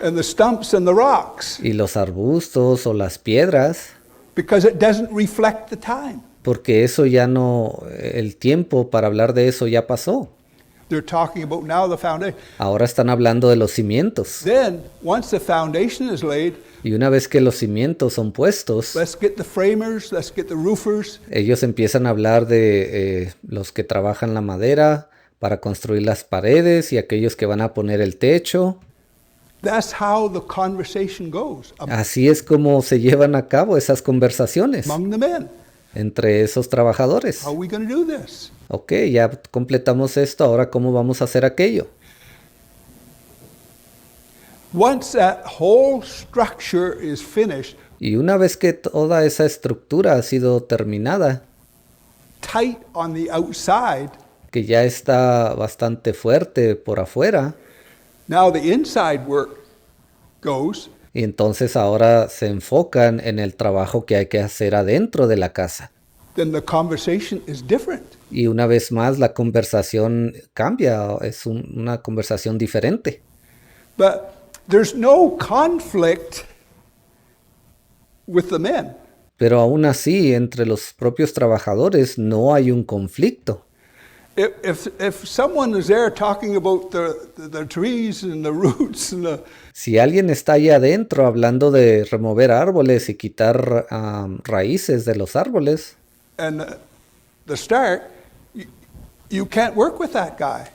Speaker 2: and the stumps and the rocks,
Speaker 1: y los arbustos o las piedras,
Speaker 2: because it doesn't reflect the time.
Speaker 1: porque eso ya no, el tiempo para hablar de eso ya pasó.
Speaker 2: They're talking about now the foundation.
Speaker 1: Ahora están hablando de los cimientos.
Speaker 2: Then, once the foundation is laid,
Speaker 1: Y una vez que los cimientos son puestos,
Speaker 2: let's get the framers, let's get the roofers,
Speaker 1: ellos empiezan a hablar de los que trabajan la madera para construir las paredes y aquellos que van a poner el techo.
Speaker 2: That's how the conversation goes
Speaker 1: Así es como se llevan a cabo esas conversaciones
Speaker 2: among the men.
Speaker 1: entre esos trabajadores.
Speaker 2: How are we going to do this?
Speaker 1: Ok, ya completamos esto, ahora ¿cómo vamos a hacer aquello?
Speaker 2: Once that whole structure is finished,
Speaker 1: Y una vez que toda esa estructura ha sido terminada,
Speaker 2: tight on the outside,
Speaker 1: que ya está bastante fuerte por afuera,
Speaker 2: now the inside work goes.
Speaker 1: y entonces ahora se enfocan en el trabajo que hay que hacer adentro de la casa.
Speaker 2: Then the conversation is different.
Speaker 1: Y una vez más la conversación cambia, es una conversación diferente.
Speaker 2: But there's no conflict with the men.
Speaker 1: Pero aún así, entre los propios trabajadores no hay un conflicto.
Speaker 2: If someone is there talking about the trees and the roots and
Speaker 1: Si alguien está ahí adentro hablando de remover árboles y quitar raíces de los árboles,
Speaker 2: the start, you can't work with that guy.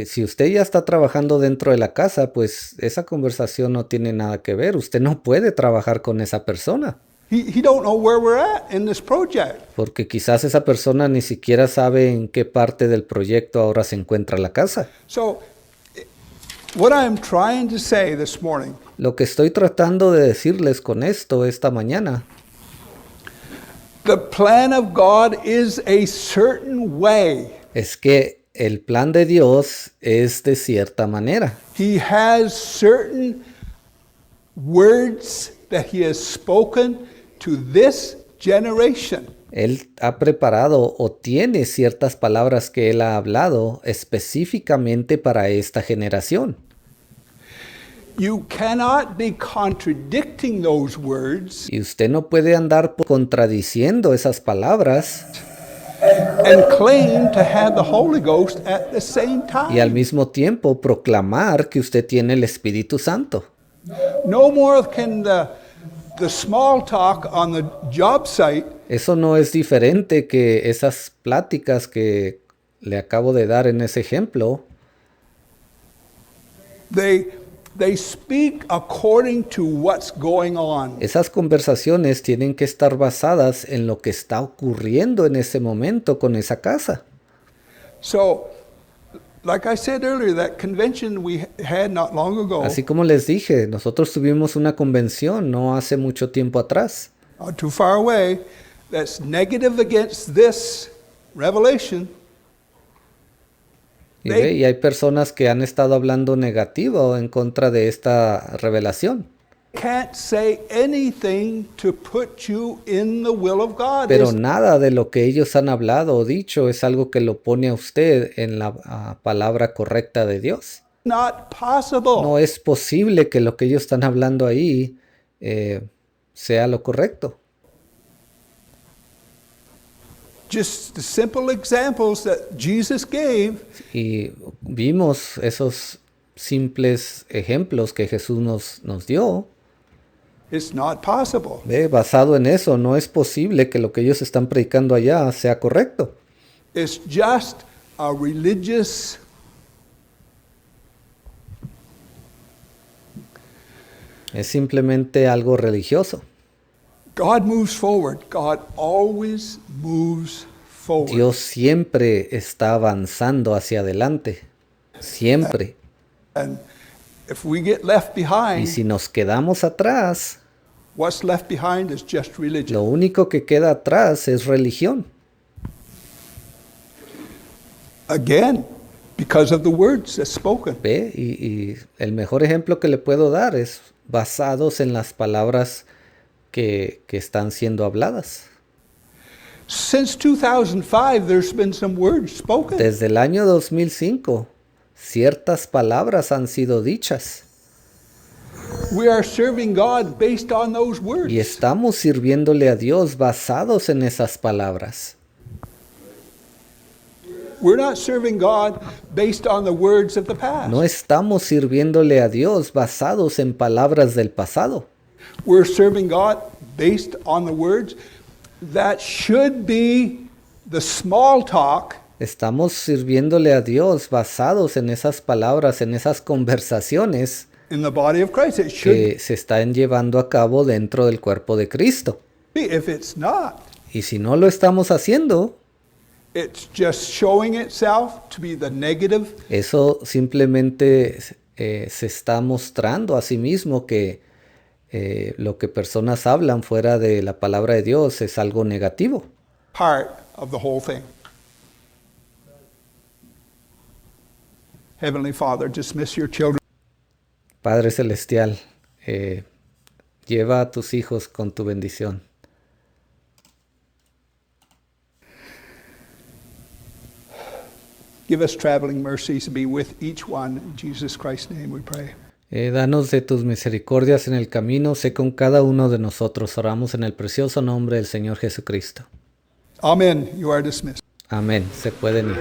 Speaker 1: si usted ya está trabajando dentro de la casa, pues esa conversación no tiene nada que ver. Usted no puede trabajar con esa persona.
Speaker 2: He don't know where we're at in this project.
Speaker 1: Porque quizás esa persona ni siquiera sabe en qué parte del proyecto ahora se encuentra la casa.
Speaker 2: So, what I'm trying to say this morning,
Speaker 1: Lo que estoy tratando de decirles con esto esta mañana,
Speaker 2: the plan of God is a certain way.
Speaker 1: es que el plan de Dios es de cierta manera.
Speaker 2: He has certain words that he has spoken to this generation.
Speaker 1: Él ha preparado o tiene ciertas palabras que Él ha hablado específicamente para esta generación.
Speaker 2: You cannot be contradicting those words
Speaker 1: Y usted no puede andar contradiciendo esas palabras
Speaker 2: and claim to have the Holy Ghost at the same
Speaker 1: y al
Speaker 2: time.
Speaker 1: mismo tiempo proclamar que usted tiene el Espíritu Santo.
Speaker 2: No more can the small talk on the job site
Speaker 1: Eso no es diferente que esas pláticas que le acabo de dar en ese ejemplo.
Speaker 2: they speak according to what's going on.
Speaker 1: Esas conversaciones tienen que estar basadas en lo que está ocurriendo en ese momento con esa casa.
Speaker 2: So, like I said earlier, that convention we had not long ago,
Speaker 1: Así como les dije, nosotros tuvimos una convención no hace mucho tiempo atrás,
Speaker 2: not too far away, that's negative against this revelation.
Speaker 1: y hay personas que han estado hablando negativo en contra de esta revelación.
Speaker 2: Can't say anything to put you in the will of God.
Speaker 1: Pero
Speaker 2: It's
Speaker 1: nada de lo que ellos han hablado o dicho es algo que lo pone a usted en la palabra correcta de Dios.
Speaker 2: not possible.
Speaker 1: No es posible que lo que ellos están hablando ahí sea lo correcto.
Speaker 2: Just the simple examples that Jesus gave,
Speaker 1: Y vimos esos simples ejemplos que Jesús nos dio.
Speaker 2: it's not possible.
Speaker 1: Basado en eso, no es posible que lo que ellos están predicando allá sea correcto.
Speaker 2: It's just a religious
Speaker 1: Es simplemente algo religioso.
Speaker 2: God moves forward. God always moves forward.
Speaker 1: Dios siempre está avanzando hacia adelante. Siempre.
Speaker 2: And if we get left
Speaker 1: Y
Speaker 2: behind,
Speaker 1: si nos quedamos atrás,
Speaker 2: what's left behind is just
Speaker 1: lo
Speaker 2: religion.
Speaker 1: único que queda atrás es religión.
Speaker 2: Again, because of the words that's spoken.
Speaker 1: ¿Ve? Y el mejor ejemplo que le puedo dar es basados en las palabras que están siendo habladas.
Speaker 2: Since 2005, there's been some words spoken.
Speaker 1: Desde el año 2005, ciertas palabras han sido dichas
Speaker 2: We are serving God based on those words.
Speaker 1: y estamos sirviéndole a Dios basados en esas palabras.
Speaker 2: We're not serving God based on the words of the past.
Speaker 1: No estamos sirviéndole a Dios basados en palabras del pasado.
Speaker 2: We're serving God based on the words that should be the small talk
Speaker 1: Estamos sirviéndole a Dios basados en esas palabras, en esas conversaciones
Speaker 2: in the body of Christ. It should
Speaker 1: que se están llevando a cabo dentro del cuerpo de Cristo.
Speaker 2: be. If it's not,
Speaker 1: Y si no lo estamos haciendo,
Speaker 2: it's just showing itself to be the negative.
Speaker 1: eso simplemente se está mostrando a sí mismo que lo que personas hablan fuera de la palabra de Dios es algo negativo.
Speaker 2: Part of the whole thing. Heavenly Father, dismiss your children.
Speaker 1: Padre Celestial, lleva a tus hijos con tu bendición.
Speaker 2: Give us traveling mercies to be with each one. In Jesus Christ's name we pray.
Speaker 1: Danos de tus misericordias en el camino, sé con cada uno de nosotros. Oramos en el precioso nombre del Señor Jesucristo.
Speaker 2: Amen. You are dismissed.
Speaker 1: Amén. Se pueden ir.